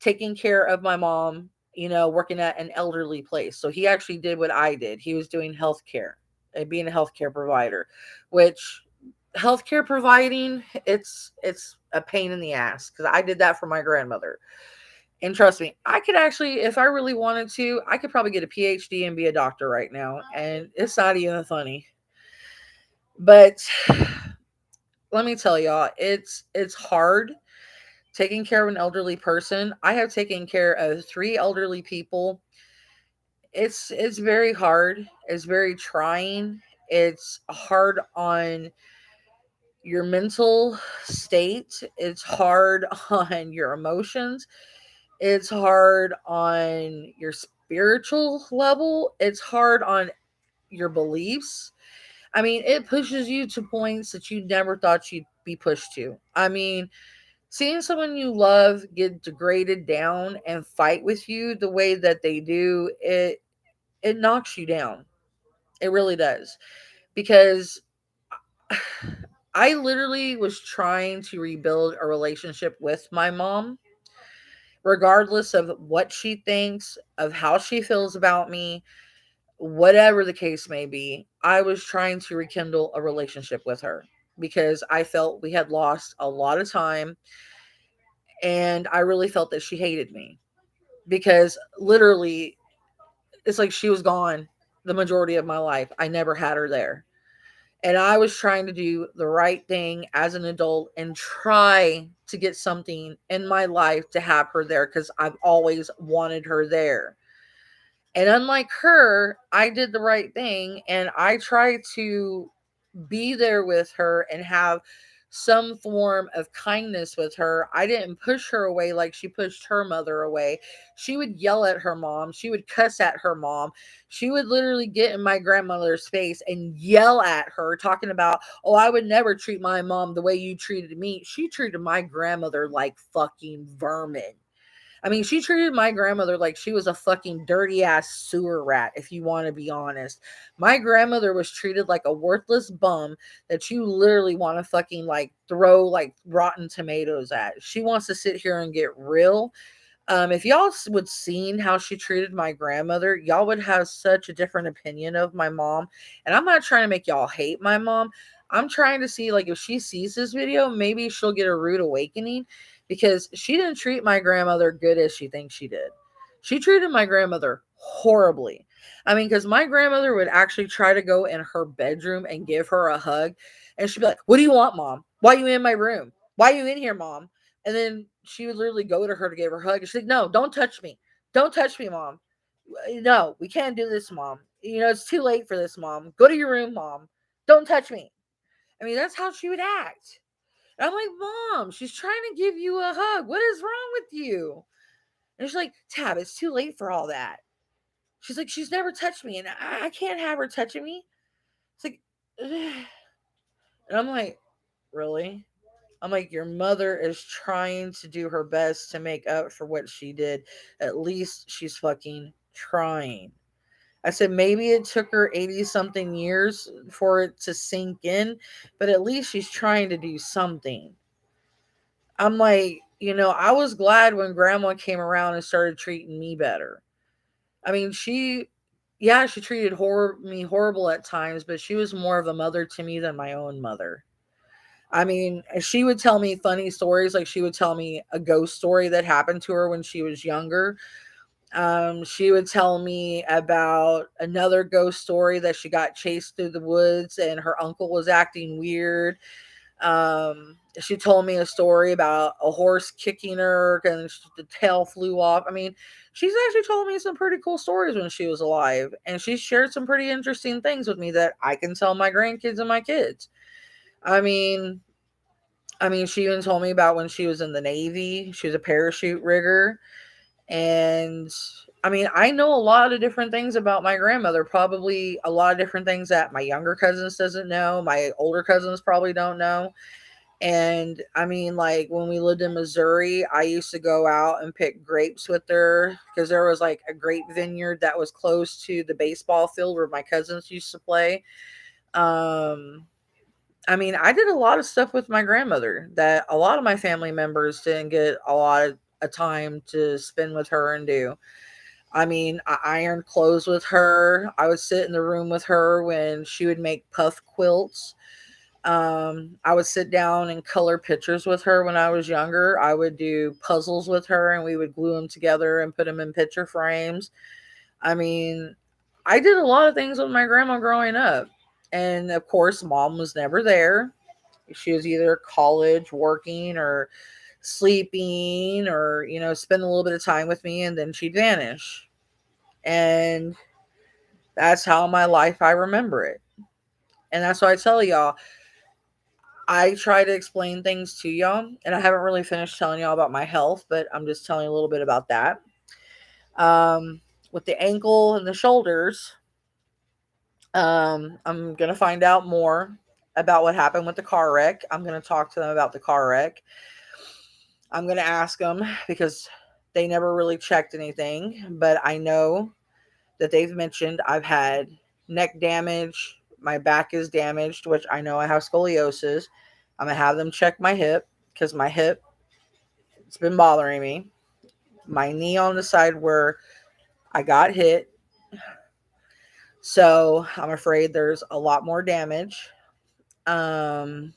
taking care of my mom, working at an elderly place. So he actually did what I did. He was doing healthcare and being a healthcare provider, which healthcare providing, it's a pain in the ass because I did that for my grandmother. And trust me, I could actually, if I really wanted to, I could probably get a PhD and be a doctor right now. And it's not even funny. But let me tell y'all, it's hard taking care of an elderly person. I have taken care of 3 elderly people. It's very hard. It's very trying. It's hard on your mental state. It's hard on your emotions. It's hard on your spiritual level. It's hard on your beliefs. I mean, it pushes you to points that you never thought you'd be pushed to. I mean, seeing someone you love get degraded down and fight with you the way that they do, it knocks you down. It really does. Because I literally was trying to rebuild a relationship with my mom, regardless of what she thinks, of how she feels about me, whatever the case may be. I was trying to rekindle a relationship with her because I felt we had lost a lot of time And I really felt that she hated me because literally it's like she was gone the majority of my life. I never had her there. And I was trying to do the right thing as an adult and try to get something in my life to have her there because I've always wanted her there. And unlike her, I did the right thing and I tried to be there with her and have some form of kindness with her. I didn't push her away like she pushed her mother away. She would yell at her mom. She would cuss at her mom. She would literally get in my grandmother's face and yell at her, talking about, oh, I would never treat my mom the way you treated me. She treated my grandmother like fucking vermin. I mean, she treated my grandmother like she was a fucking dirty ass sewer rat, if you want to be honest. My grandmother was treated like a worthless bum that you literally want to fucking like throw like rotten tomatoes at. She wants to sit here and get real. If y'all would seen how she treated my grandmother, y'all would have such a different opinion of my mom. And I'm not trying to make y'all hate my mom. I'm trying to see like if she sees this video, maybe she'll get a rude awakening because she didn't treat my grandmother good as she thinks she did. She treated my grandmother horribly. I mean, because my grandmother would actually try to go in her bedroom and give her a hug. And she'd be like, what do you want, mom? Why are you in my room? Why are you in here, mom? And then she would literally go to her to give her a hug. And she's like, no, don't touch me. Don't touch me, mom. No, we can't do this, mom. You know, it's too late for this, mom. Go to your room, mom. Don't touch me. I mean, that's how she would act. And I'm like, mom, she's trying to give you a hug. What is wrong with you? And she's like, Tab, it's too late for all that. She's like, she's never touched me, and I can't have her touching me. It's like, ugh. And I'm like, really? I'm like, your mother is trying to do her best to make up for what she did. At least she's fucking trying. I said, maybe it took her 80 something years for it to sink in, but at least she's trying to do something. I'm like, I was glad when grandma came around and started treating me better. I mean, yeah, she treated me horrible at times, but she was more of a mother to me than my own mother. I mean, she would tell me funny stories. Like she would tell me a ghost story that happened to her when she was younger. She would tell me about another ghost story that she got chased through the woods and her uncle was acting weird. She told me a story about a horse kicking her and the tail flew off. I mean, she's actually told me some pretty cool stories when she was alive, and she shared some pretty interesting things with me that I can tell my grandkids and my kids. I mean, she even told me about when she was in the Navy. She was a parachute rigger. And I mean, I know a lot of different things about my grandmother, probably a lot of different things that my younger cousins doesn't know, my older cousins probably don't know. And I mean, like when we lived in Missouri, I used to go out and pick grapes with her because there was like a grape vineyard that was close to the baseball field where my cousins used to play. Um, I mean, I did a lot of stuff with my grandmother that a lot of my family members didn't get a lot of a time to spend with her and do. I mean, I ironed clothes with her. I would sit in the room with her when she would make puff quilts. I would sit down and color pictures with her when I was younger. I would do puzzles with her and we would glue them together and put them in picture frames. I mean, I did a lot of things with my grandma growing up. And of course, mom was never there. She was either college, working, or sleeping, or, spend a little bit of time with me and then she'd vanish. And that's how my life, I remember it. And that's why I tell y'all, I try to explain things to y'all, and I haven't really finished telling y'all about my health, but I'm just telling you a little bit about that. Um, with the ankle and the shoulders, I'm gonna find out more about what happened with the car wreck. I'm gonna talk to them about the car wreck. I'm gonna ask them because they never really checked anything, but I know that they've mentioned I've had neck damage, my back is damaged, which I know I have scoliosis. I'm gonna have them check my hip because my hip, it's been bothering me. My knee on the side where I got hit. So I'm afraid there's a lot more damage. Um,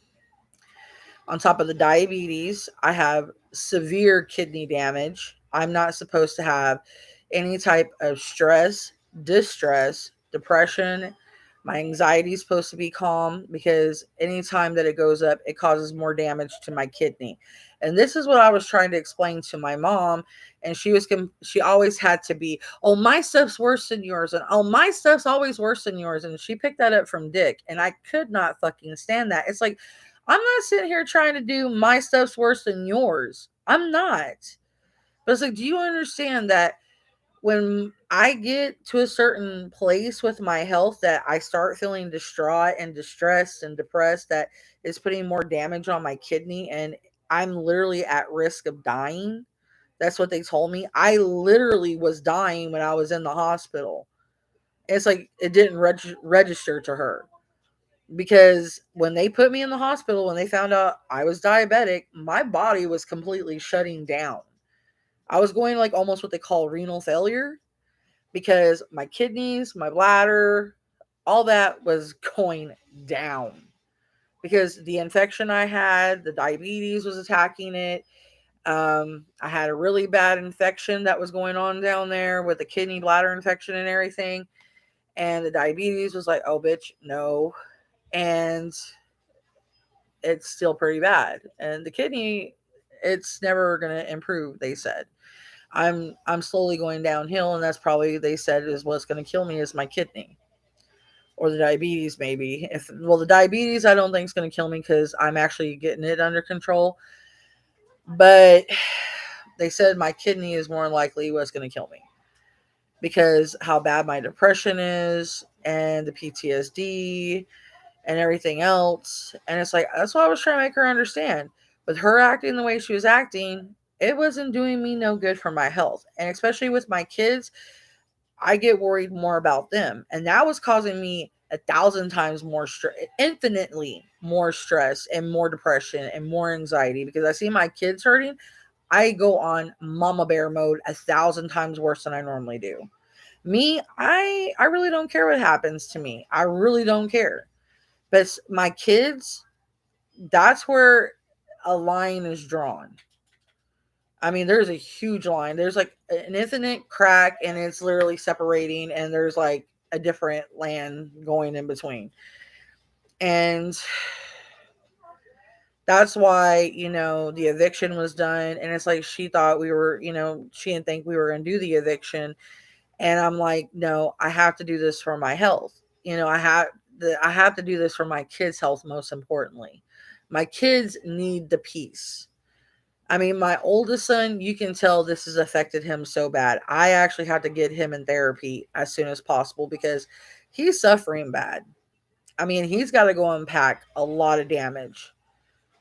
On top of the diabetes, I have severe kidney damage. I'm not supposed to have any type of stress, distress, depression. My anxiety is supposed to be calm because anytime that it goes up, it causes more damage to my kidney. And this is what I was trying to explain to my mom. And she always had to be, oh, my stuff's worse than yours. And oh, my stuff's always worse than yours. And she picked that up from Dick. And I could not fucking stand that. It's like, I'm not sitting here trying to do my stuff's worse than yours. I'm not. But it's like, do you understand that when I get to a certain place with my health that I start feeling distraught and distressed and depressed, that is putting more damage on my kidney and I'm literally at risk of dying? That's what they told me. I literally was dying when I was in the hospital. It's like it didn't register to her because when they put me in the hospital, when they found out I was diabetic, my body was completely shutting down. I was going like almost what they call renal failure because my kidneys, my bladder, all that was going down because the infection I had, the diabetes was attacking it. I had a really bad infection that was going on down there with the kidney bladder infection and everything. And the diabetes was like, oh, bitch, no. And it's still pretty bad. And the kidney, it's never going to improve, they said. I'm slowly going downhill, and that's probably, they said, is what's going to kill me is my kidney or the diabetes maybe. If well, the diabetes I don't think is going to kill me because I'm actually getting it under control. But they said my kidney is more likely what's going to kill me because how bad my depression is and the PTSD and everything else. And it's like, that's what I was trying to make her understand. With her acting the way she was acting, it wasn't doing me no good for my health. And especially with my kids, I get worried more about them. And that was causing me 1,000 times more stress, infinitely more stress and more depression and more anxiety because I see my kids hurting. I go on mama bear mode 1,000 times worse than I normally do. Me, I really don't care what happens to me. I really don't care. But my kids, that's where a line is drawn. I mean, there's a huge line. There's like an infinite crack, and it's literally separating, and there's like a different land going in between. And that's why, the eviction was done. And it's like she thought we were, she didn't think we were going to do the eviction. And I'm like, no, I have to do this for my health. I have to do this for my kids' health, most importantly. My kids need the peace. I mean, my oldest son, you can tell this has affected him so bad. I actually have to get him in therapy as soon as possible because he's suffering bad. I mean, he's got to go unpack a lot of damage.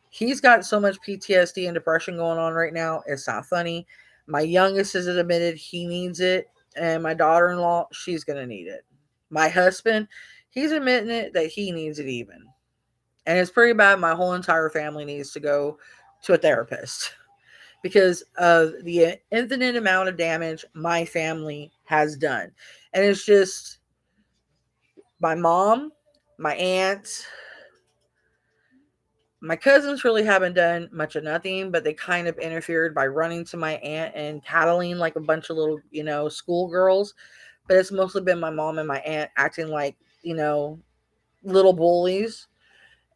He's got so much PTSD and depression going on right now. It's not funny. My youngest has admitted he needs it, and my daughter in law, she's going to need it. My husband, he's admitting it that he needs it even. And it's pretty bad. My whole entire family needs to go to a therapist because of the infinite amount of damage my family has done. And it's just my mom, my aunts, my cousins really haven't done much of nothing, but they kind of interfered by running to my aunt and tattling like a bunch of little, schoolgirls. But it's mostly been my mom and my aunt acting like, you know, little bullies.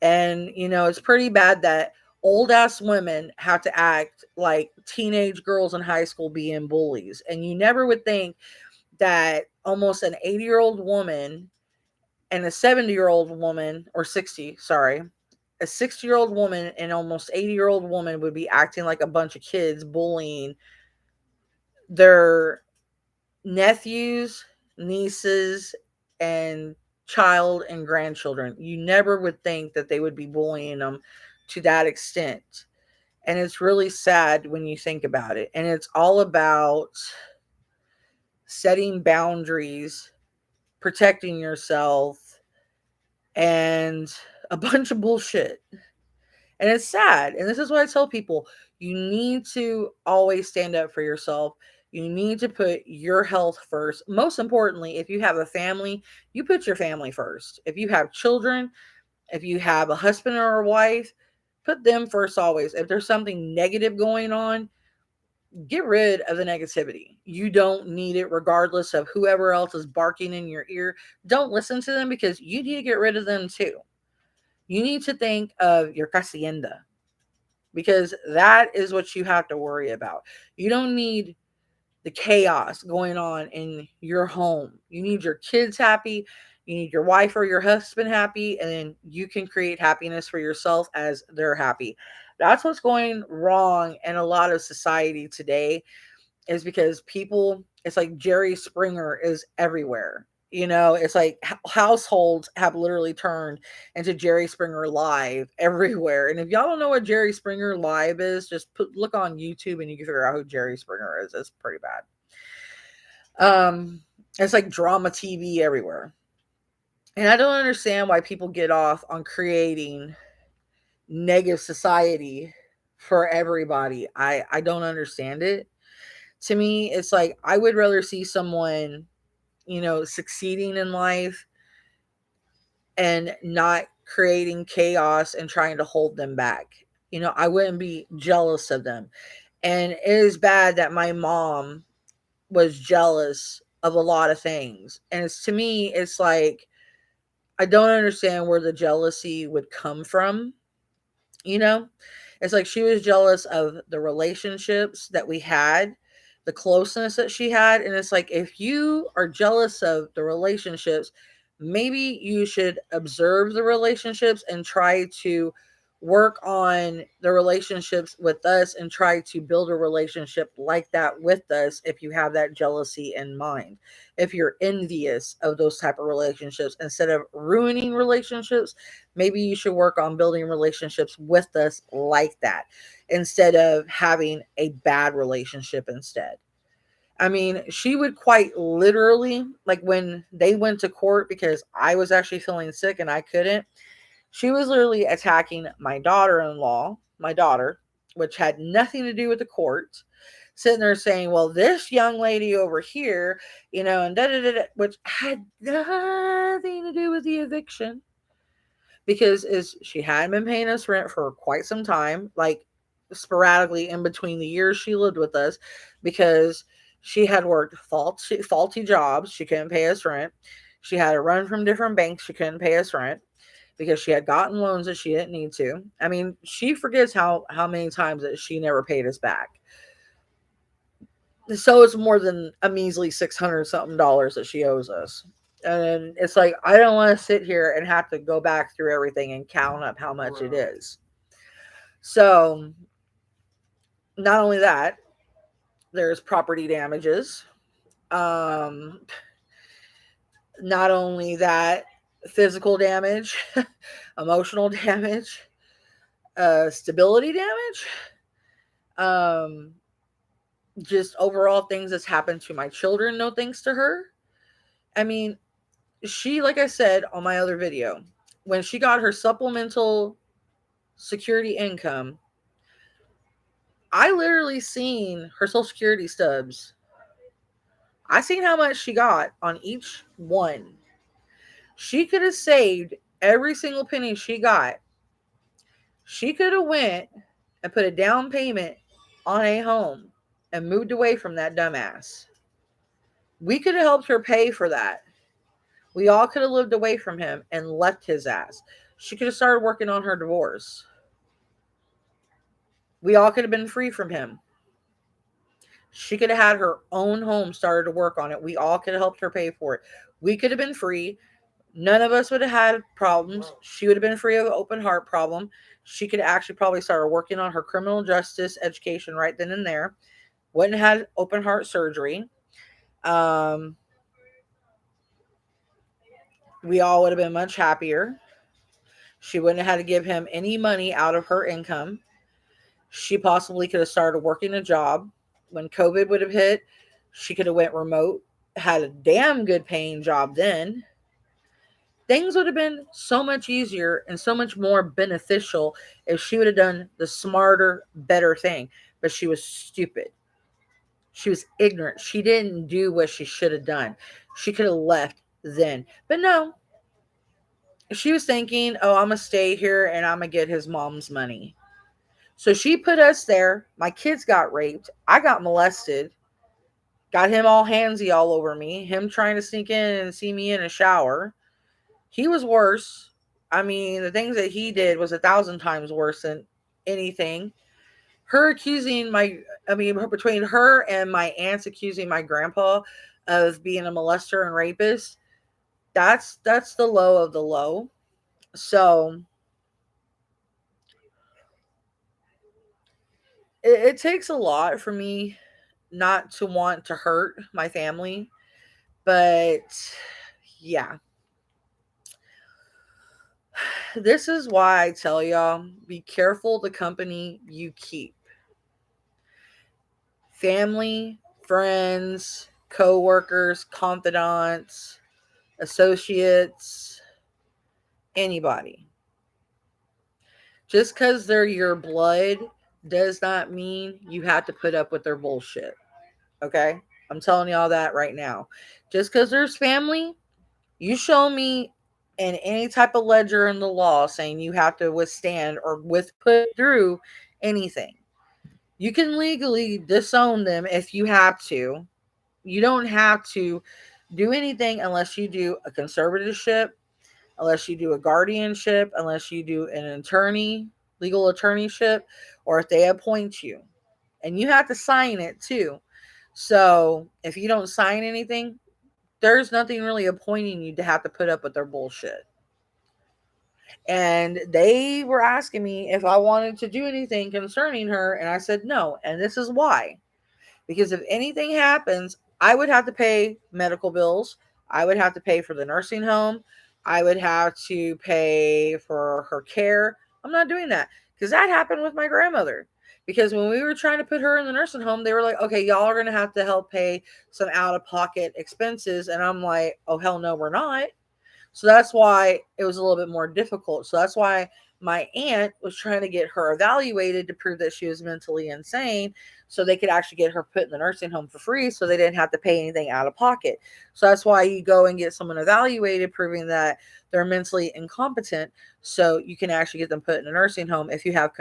And, it's pretty bad that old ass women have to act like teenage girls in high school being bullies. And you never would think that almost an 80-year-old woman and a 70-year-old woman, or 60, sorry, a 60-year-old woman and almost 80-year-old woman would be acting like a bunch of kids bullying their nephews, nieces, and child and grandchildren. You never would think that they would be bullying them to that extent. And it's really sad when you think about it. And it's all about setting boundaries, protecting yourself, and a bunch of bullshit. And it's sad. And this is what I tell people, you need to always stand up for yourself. You need to put your health first. Most importantly, if you have a family, you put your family first. If you have children, if you have a husband or a wife, Put them first always. If there's something negative going on, get rid of the negativity. You don't need it, regardless of whoever else is barking in your ear. Don't listen to them, because you need to get rid of them too. You need to think of your hacienda, because that is what you have to worry about. You don't need the chaos going on in your home. You need your kids happy. You need your wife or your husband happy, and then you can create happiness for yourself as they're happy. That's what's going wrong in a lot of society today, is because people, it's like Jerry Springer is everywhere. It's like households have literally turned into Jerry Springer Live everywhere. And if y'all don't know what Jerry Springer Live is, just look on YouTube and you can figure out who Jerry Springer is. It's pretty bad. It's like drama TV everywhere. And I don't understand why people get off on creating negative society for everybody. I don't understand it. To me, it's like I would rather see someone, succeeding in life and not creating chaos and trying to hold them back. I wouldn't be jealous of them. And it is bad that my mom was jealous of a lot of things. And it's, to me, it's like I don't understand where the jealousy would come from. You know, it's like she was jealous of the relationships that we had, the closeness that she had. And it's like, if you are jealous of the relationships, maybe you should observe the relationships and try to work on the relationships with us and try to build a relationship like that with us, if you have that jealousy in mind. If you're envious of those type of relationships, instead of ruining relationships, maybe you should work on building relationships with us like that, instead of having a bad relationship instead. I mean, she would quite literally, like when they went to court, because I was actually feeling sick and I couldn't, she was literally attacking my daughter in law, my daughter, which had nothing to do with the court, sitting there saying, well, this young lady over here, and da da da, which had nothing to do with the eviction, because is she hadn't been paying us rent for quite some time, like sporadically in between the years she lived with us, because she had worked faulty jobs. She couldn't pay us rent. She had to run from different banks. She couldn't pay us rent because she had gotten loans that she didn't need to. I mean, she forgets how many times that she never paid us back. So it's more than a measly 600 something dollars that she owes us. And it's like, I don't want to sit here and have to go back through everything and count up how much it is. So not only that, there's property damages. Um, Not only that, physical damage, emotional damage, stability damage, um, just overall things that's happened to my children, no thanks to her. I mean, she, like I said on my other video, when she got her supplemental security income, I literally seen her social security stubs. I seen how much she got on each one. She could have saved every single penny she got. She could have went and put a down payment on a home and moved away from that dumbass. We could have helped her pay for that. We all could have lived away from him and left his ass. She could have started working on her divorce. We all could have been free from him. She could have had her own home, started to work on it. We all could have helped her pay for it. We could have been free. None of us would have had problems. She would have been free of an open heart problem. She could actually probably start working on her criminal justice education right then and there. Wouldn't have had open heart surgery. Um, we all would have been much happier. She wouldn't have had to give him any money out of her income. She possibly could have started working a job. When COVID would have hit, she could have went remote, had a damn good paying job then. Things would have been so much easier and so much more beneficial if she would have done the smarter, better thing. But she was stupid. She was ignorant. She didn't do what she should have done. She could have left then. But no, She was thinking, oh, I'm going to stay here and I'm going to get his mom's money. So she put us there. My kids got raped. I got molested. Got him all handsy all over me. Him trying to sneak in and see me in a shower. He was worse. I mean, the things that he did was 1,000 times worse than anything. Her accusing my, I mean, between her and my aunts accusing my grandpa of being a molester and rapist, that's the low of the low. So it takes a lot for me not to want to hurt my family, but yeah, this is why I tell y'all be careful the company you keep. Family, friends, co workers, confidants, associates, anybody. Just because they're your blood does not mean you have to put up with their bullshit. Okay? I'm telling y'all that right now. Just because there's family, you show me in any type of ledger in the law saying you have to withstand or with put through anything. You can legally disown them if you have to. You don't have to do anything unless you do a conservatorship, unless you do a guardianship, unless you do an attorney, legal attorneyship, or if they appoint you. And you have to sign it too. So if you don't sign anything, there's nothing really appointing you to have to put up with their bullshit. And they were asking me if I wanted to do anything concerning her, and I said no. And this is why. Because if anything happens, I would have to pay medical bills. I would have to pay for the nursing home. I would have to pay for her care. I'm not doing that because that happened with my grandmother. Because when we were trying to put her in the nursing home, they were like, okay, y'all are going to have to help pay some out of pocket expenses. And I'm like, oh, hell no, we're not. So that's why it was a little bit more difficult. So that's why my aunt was trying to get her evaluated to prove that she was mentally insane so they could actually get her put in the nursing home for free so they didn't have to pay anything out of pocket. So that's why you go and get someone evaluated proving that they're mentally incompetent so you can actually get them put in a nursing home if you have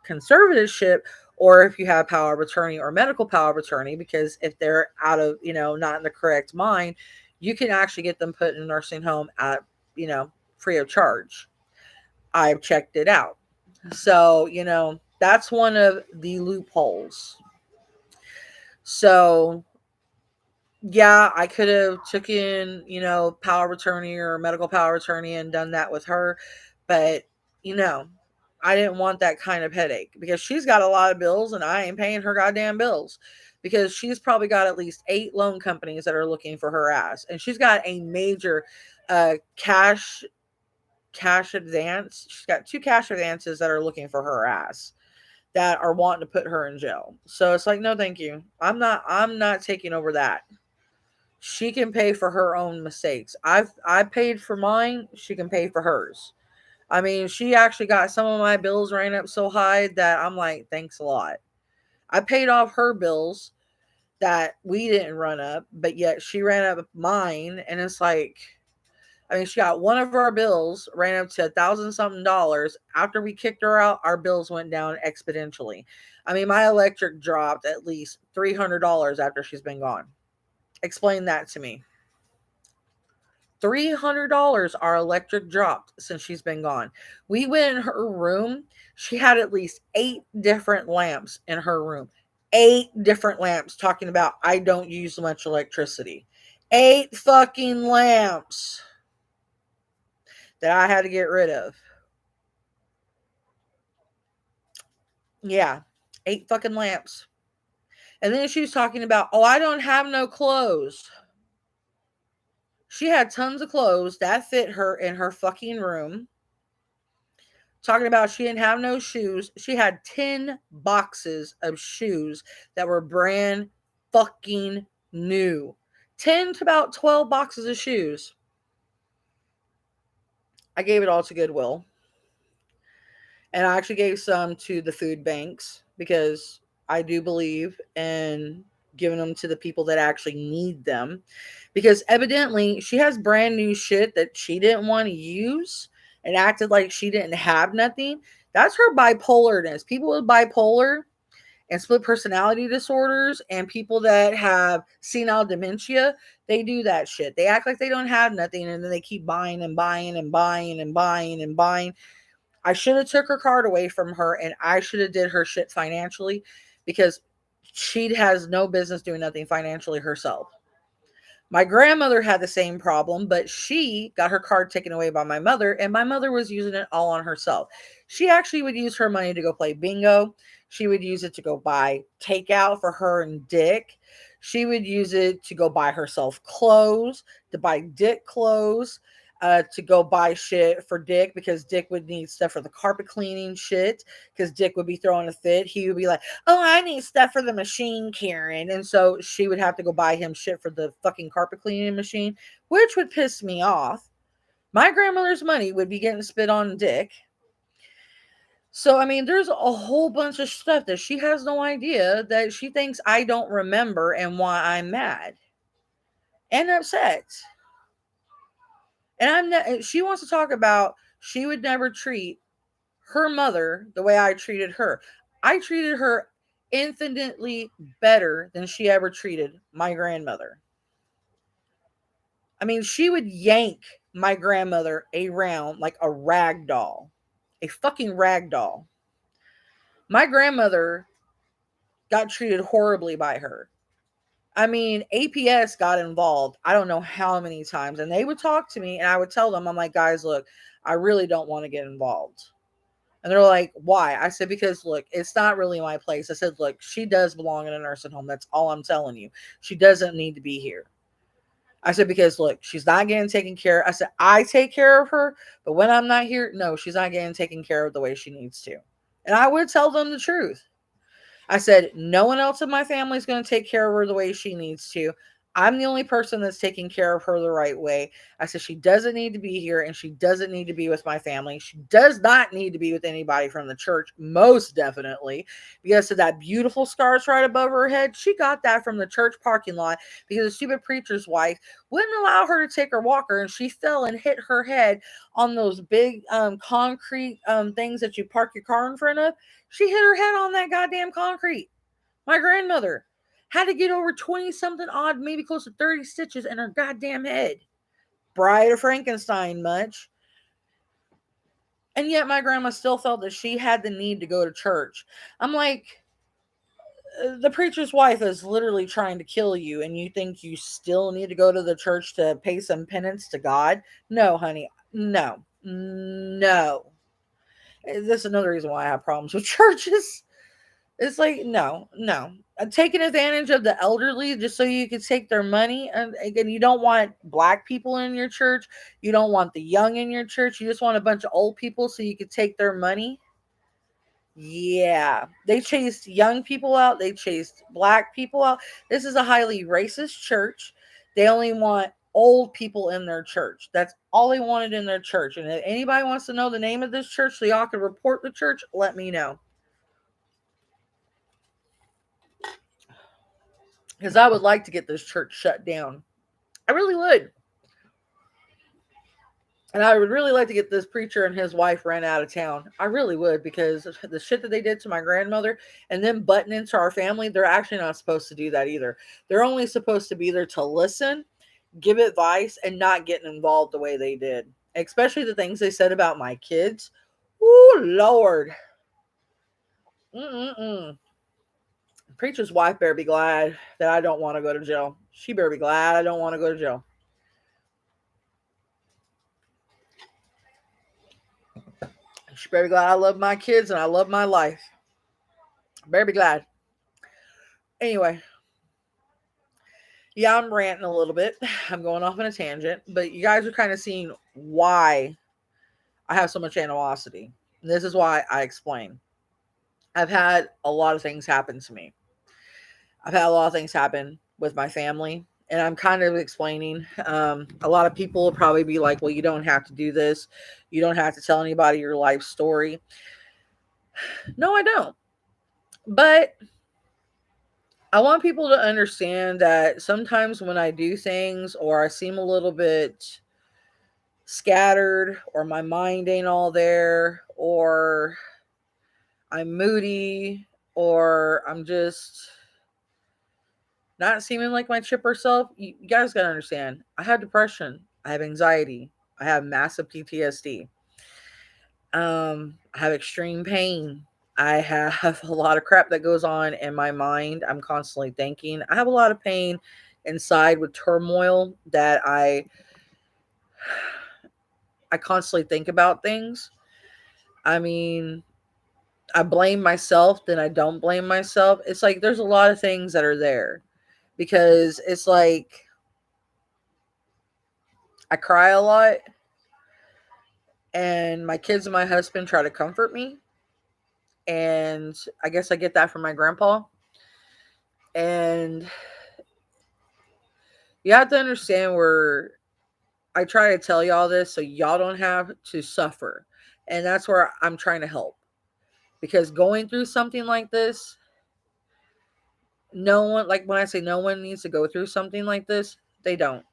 conservatorship or if you have power of attorney or medical power of attorney, because if they're out of, not in the correct mind, you can actually get them put in a nursing home at, free of charge. I've checked it out. So, that's one of the loopholes. So, yeah, I could have taken, power of attorney or medical power of attorney and done that with her, but you know, I didn't want that kind of headache because she's got a lot of bills and I ain't paying her goddamn bills because she's probably got at least 8 loan companies that are looking for her ass, and she's got a major cash advance. She's got 2 cash advances that are looking for her ass that are wanting to put her in jail. So it's like, no, thank you. I'm not taking over that. She can pay for her own mistakes. I paid for mine, she can pay for hers. I mean, she actually got some of my bills ran up so high that I'm like, thanks a lot. I paid off her bills that we didn't run up, but yet she ran up mine, and it's like, I mean, she got one of our bills ran up to 1,000 something dollars. After we kicked her out, our bills went down exponentially. I mean, my electric dropped at least $300 after she's been gone. Explain that to me. $300 our electric dropped since she's been gone. We went in her room. She had at least 8 different lamps in her room. 8 different lamps, talking about I don't use much electricity. 8 fucking lamps that I had to get rid of. Yeah, 8 fucking lamps. And then she was talking about, oh, I don't have no clothes. She had tons of clothes that fit her in her fucking room. Talking about she didn't have no shoes. She had 10 boxes of shoes that were brand fucking new. 10 to about 12 boxes of shoes. I gave it all to Goodwill. And I actually gave some to the food banks because I do believe in giving them to the people that actually need them. Because evidently she has brand new shit that she didn't want to use and acted like she didn't have nothing. That's her bipolarness. People with bipolar and split personality disorders and people that have senile dementia, they do that shit. They act like they don't have nothing and then they keep buying and buying and buying and buying and buying. I should have took her card away from her and I should have did her shit financially because she has no business doing nothing financially herself. My grandmother had the same problem, but she got her card taken away by my mother, and my mother was using it all on herself. She actually would use her money to go play bingo. She would use it to go buy takeout for her and Dick. She would use it to go buy herself clothes, to buy Dick clothes, to go buy shit for Dick because Dick would need stuff for the carpet cleaning shit because Dick would be throwing a fit. He would be like, oh, I need stuff for the machine, Karen. And so she would have to go buy him shit for the fucking carpet cleaning machine, which would piss me off. My grandmother's money would be getting spit on Dick. So, I mean, there's a whole bunch of stuff that she has no idea that she thinks I don't remember and why I'm mad and upset. And she wants to talk about she would never treat her mother the way I treated her. I treated her infinitely better than she ever treated my grandmother. I mean, she would yank my grandmother around like a rag doll, a fucking rag doll. My grandmother got treated horribly by her. I mean, APS got involved. I don't know how many times. And they would talk to me and I would tell them, I'm like, guys, look, I really don't want to get involved. And they're like, why? I said, because look, it's not really my place. I said, look, she does belong in a nursing home. That's all I'm telling you. She doesn't need to be here. I said, because look, she's not getting taken care of. I said, I take care of her, but when I'm not here, no, she's not getting taken care of the way she needs to. And I would tell them the truth. I said, no one else in my family is going to take care of her the way she needs to. I'm the only person that's taking care of her the right way. I said, she doesn't need to be here and she doesn't need to be with my family. She does not need to be with anybody from the church, most definitely. Because of that beautiful scars right above her head, she got that from the church parking lot because the stupid preacher's wife wouldn't allow her to take her walker and she fell and hit her head on those big concrete things that you park your car in front of. She hit her head on that goddamn concrete. My grandmother had to get over 20 something odd, maybe close to 30 stitches in her goddamn head. Bride of Frankenstein much. And yet my grandma still felt that she had the need to go to church. I'm like, the preacher's wife is literally trying to kill you and you think you still need to go to the church to pay some penance to God? No, honey. No. No. This is another reason why I have problems with churches. It's like, no, no. Taking advantage of the elderly just so you can take their money. And again, you don't want black people in your church. You don't want the young in your church. You just want a bunch of old people so you can take their money. Yeah. They chased young people out. They chased black people out. This is a highly racist church. They only want old people in their church. That's all they wanted in their church. And if anybody wants to know the name of this church so y'all can report the church, let me know. Because I would like to get this church shut down. I really would. And I would really like to get this preacher and his wife ran out of town. I really would because the shit that they did to my grandmother and then butting into our family, they're actually not supposed to do that either. They're only supposed to be there to listen, give advice, and not getting involved the way they did. Especially the things they said about my kids. Ooh, Lord. Mm-mm-mm. Preacher's wife better be glad that I don't want to go to jail. She better be glad I don't want to go to jail. She better be glad I love my kids and I love my life. Better be glad. Anyway, yeah, I'm ranting a little bit. I'm going off on a tangent, but you guys are kind of seeing why I have so much animosity. And this is why I explain. I've had a lot of things happen to me. I've had a lot of things happen with my family, and I'm kind of explaining. A lot of people will probably be like, well, you don't have to do this. You don't have to tell anybody your life story. No, I don't. But I want people to understand that sometimes when I do things or I seem a little bit scattered or my mind ain't all there or I'm moody or I'm just not seeming like my chipper self, you guys gotta understand. I have depression. I have anxiety. I have massive PTSD. I have extreme pain. I have a lot of crap that goes on in my mind. I'm constantly thinking. I have a lot of pain inside with turmoil that I constantly think about things. I mean, I blame myself, then I don't blame myself. It's like there's a lot of things that are there because it's like I cry a lot and my kids and my husband try to comfort me. And I guess I get that from my grandpa. And you have to understand where I try to tell y'all this so y'all don't have to suffer. And that's where I'm trying to help. Because going through something like this, no one, like when I say no one needs to go through something like this, they don't.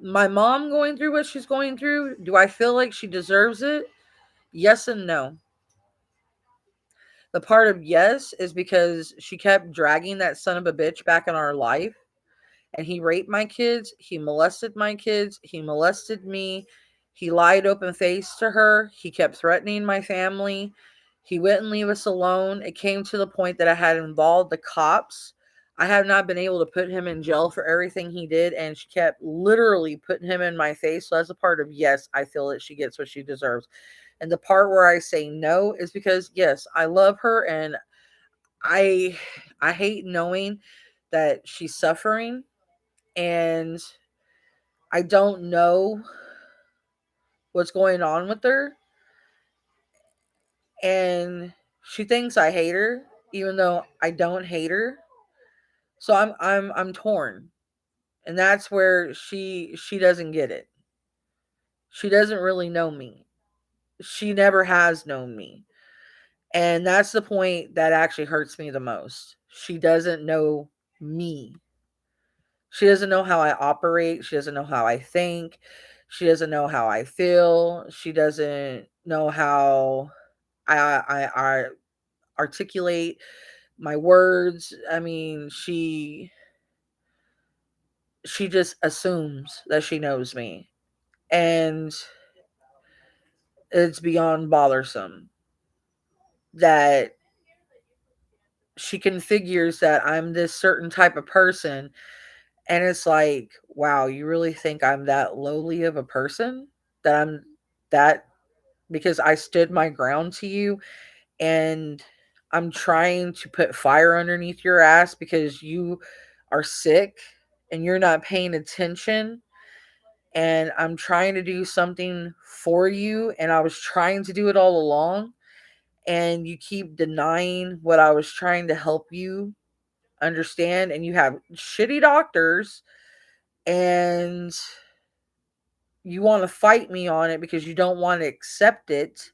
My mom going through what she's going through, do I feel like she deserves it? Yes and no. The part of yes is because she kept dragging that son of a bitch back in our life and he raped my kids, he molested my kids, he molested me, he lied open face to her, he kept threatening my family, he wouldn't leave us alone. It came to the point that I had involved the cops. I have not been able to put him in jail for everything he did, and she kept literally putting him in my face. So, as a part of yes, I feel that she gets what she deserves. And the part where I say no is because yes, I love her and I I hate knowing that she's suffering and I don't know what's going on with her and she thinks I hate her even though I don't hate her. So I'm torn. And that's where she doesn't get it. She doesn't really know me. She never has known me. And that's the point that actually hurts me the most. She doesn't know me. She doesn't know how I operate. She doesn't know how I think. She doesn't know how I feel. She doesn't know how I articulate my words. I mean, she just assumes that she knows me, and it's beyond bothersome that she configures that I'm this certain type of person, and it's like, wow, you really think I'm that lowly of a person? That I'm that because I stood my ground to you and I'm trying to put fire underneath your ass because you are sick and you're not paying attention and I'm trying to do something for you and I was trying to do it all along and you keep denying what I was trying to help you understand and you have shitty doctors and you want to fight me on it because you don't want to accept it.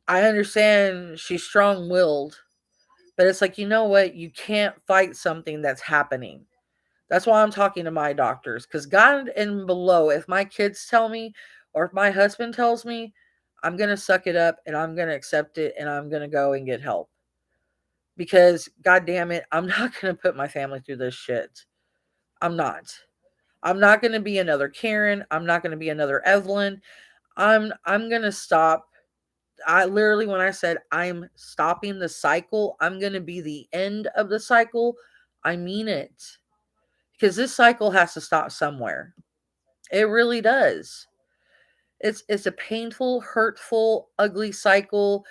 I understand she's strong-willed. But it's like, you know what? You can't fight something that's happening. That's why I'm talking to my doctors. Because God and below, if my kids tell me or if my husband tells me, I'm going to suck it up and I'm going to accept it and I'm going to go and get help. Because, God damn it, I'm not going to put my family through this shit. I'm not. I'm not going to be another Karen. I'm not going to be another Evelyn. I'm going to stop. I literally, when I said I'm stopping the cycle, I'm going to be the end of the cycle. I mean it. Because this cycle has to stop somewhere. It really does. It's a painful, hurtful, ugly cycle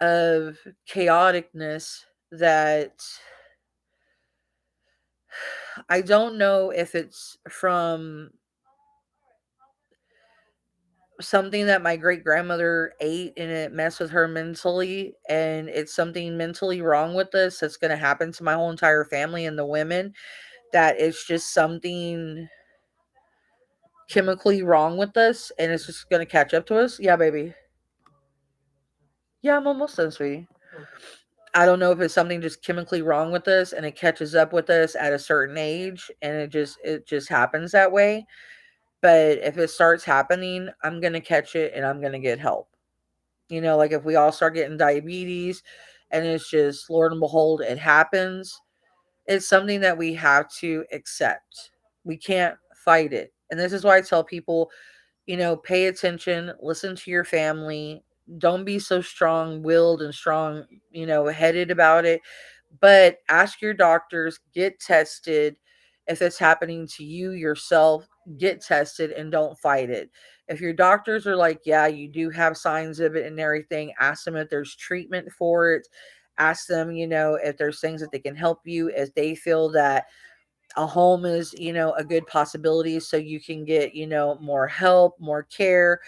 of chaoticness that I don't know if it's from something that my great grandmother ate and it messed with her mentally and it's something mentally wrong with this that's going to happen to my whole entire family and the women that it's just something chemically wrong with us and it's just going to catch up to us. Yeah, baby. Yeah, I'm almost done, sweetie. I don't know if it's something just chemically wrong with us and it catches up with us at a certain age and it just happens that way. But if it starts happening, I'm going to catch it and I'm going to get help. Like if we all start getting diabetes and it's just, Lord and behold, it happens, it's something that we have to accept. We can't fight it. And this is why I tell people, pay attention, listen to your family. Don't be so strong willed and strong, headed about it. But ask your doctors, get tested. If it's happening to you yourself, get tested and don't fight it. If your doctors are like, yeah, you do have signs of it and everything, ask them if there's treatment for it. Ask them, if there's things that they can help you, if they feel that a home is, a good possibility so you can get, more help, more care,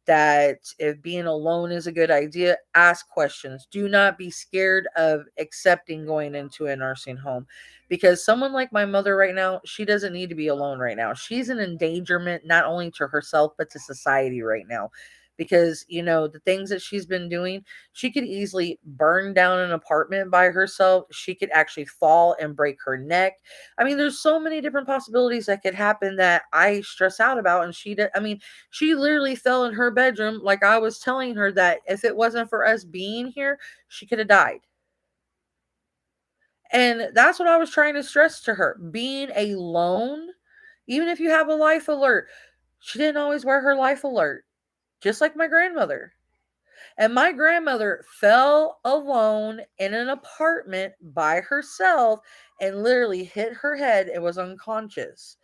that if being alone is a good idea, ask questions. Do not be scared of accepting going into a nursing home, because someone like my mother right now, she doesn't need to be alone right now. She's an endangerment not only to herself but to society right now, because the things that she's been doing, she could easily burn down an apartment by herself. She could actually fall and break her neck. I mean, there's so many different possibilities that could happen that I stress out about. And I mean, she literally fell in her bedroom. Like I was telling her that if it wasn't for us being here, she could have died. And that's what I was trying to stress to her. Being alone, even if you have a life alert, she didn't always wear her life alert, just like my grandmother. And my grandmother fell alone in an apartment by herself and literally hit her head and was unconscious.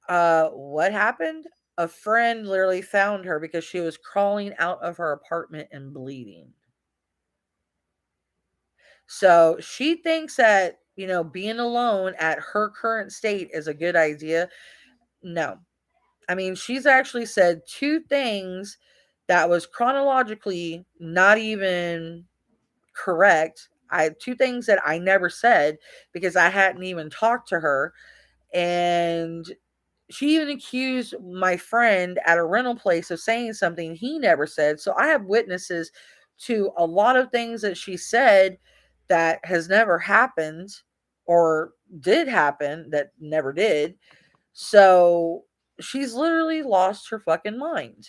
What happened? A friend literally found her because she was crawling out of her apartment and bleeding. So she thinks that, being alone at her current state is a good idea. No. I mean, she's actually said two things that was chronologically not even correct. I two things that I never said because I hadn't even talked to her. And she even accused my friend at a rental place of saying something he never said. So I have witnesses to a lot of things that she said that has never happened or did happen that never did. So she's literally lost her fucking mind.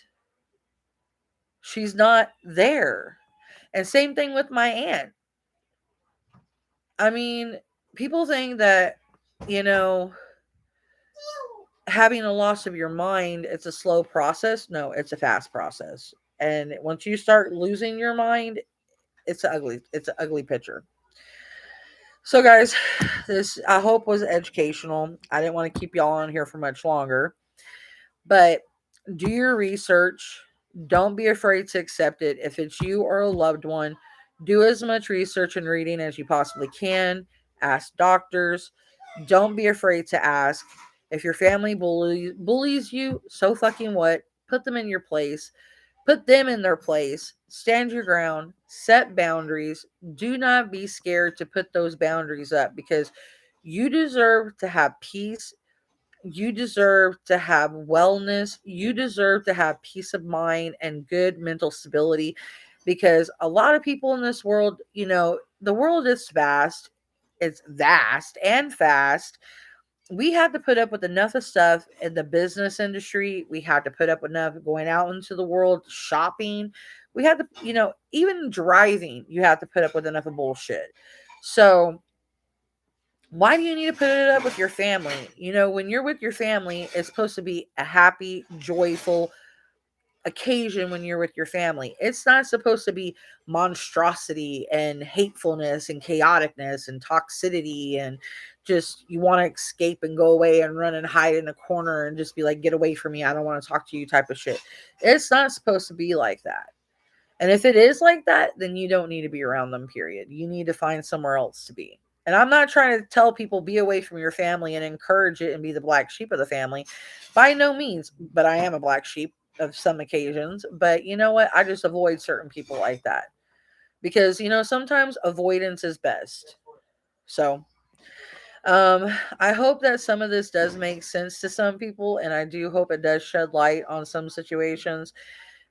She's not there. And same thing with my aunt. I mean, people think that, you know, having a loss of your mind, it's a slow process. No, it's a fast process. And once you start losing your mind, it's an ugly picture. So guys, this I hope was educational. I didn't want to keep y'all on here for much longer. But do your research. Don't be afraid to accept it. If it's you or a loved one, do as much research and reading as you possibly can. Ask doctors. Don't be afraid to ask. If your family bullies you, so fucking what? Put them in your place. Put them in their place. Stand your ground. Set boundaries. Do not be scared to put those boundaries up, because you deserve to have peace. You deserve to have wellness. You deserve to have peace of mind and good mental stability, because a lot of people in this world, the world is vast. It's vast and fast. We had to put up with enough of stuff in the business industry. We had to put up with enough going out into the world, shopping. We had to, even driving, you have to put up with enough of bullshit. So why do you need to put it up with your family? When you're with your family, it's supposed to be a happy, joyful occasion when you're with your family. It's not supposed to be monstrosity and hatefulness and chaoticness and toxicity and just you want to escape and go away and run and hide in a corner and just be like, get away from me. I don't want to talk to you type of shit. It's not supposed to be like that. And if it is like that, then you don't need to be around them, period. You need to find somewhere else to be. And I'm not trying to tell people be away from your family and encourage it and be the black sheep of the family. By no means, but I am a black sheep of some occasions. But you know what? I just avoid certain people like that. Because, sometimes avoidance is best. So, I hope that some of this does make sense to some people, and I do hope it does shed light on some situations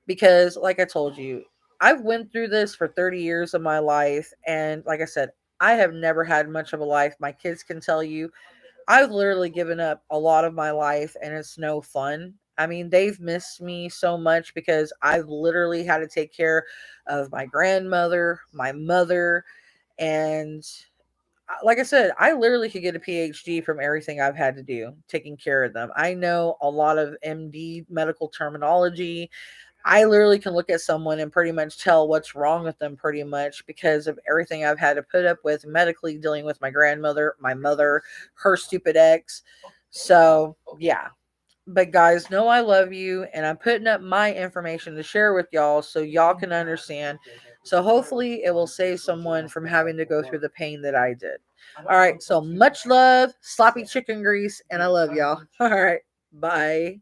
because, like I told you, I've went through this for 30 years of my life, and like I said, I have never had much of a life. My kids can tell you I've literally given up a lot of my life and it's no fun. I mean, they've missed me so much because I've literally had to take care of my grandmother, my mother, and like I said, I literally could get a PhD from everything I've had to do taking care of them. I know a lot of MD medical terminology. I literally can look at someone and pretty much tell what's wrong with them pretty much because of everything I've had to put up with medically dealing with my grandmother, my mother, her stupid ex. So, yeah. But guys, know I love you and I'm putting up my information to share with y'all so y'all can understand. So hopefully it will save someone from having to go through the pain that I did. All right, so much love, sloppy chicken grease, and I love y'all. All right, bye.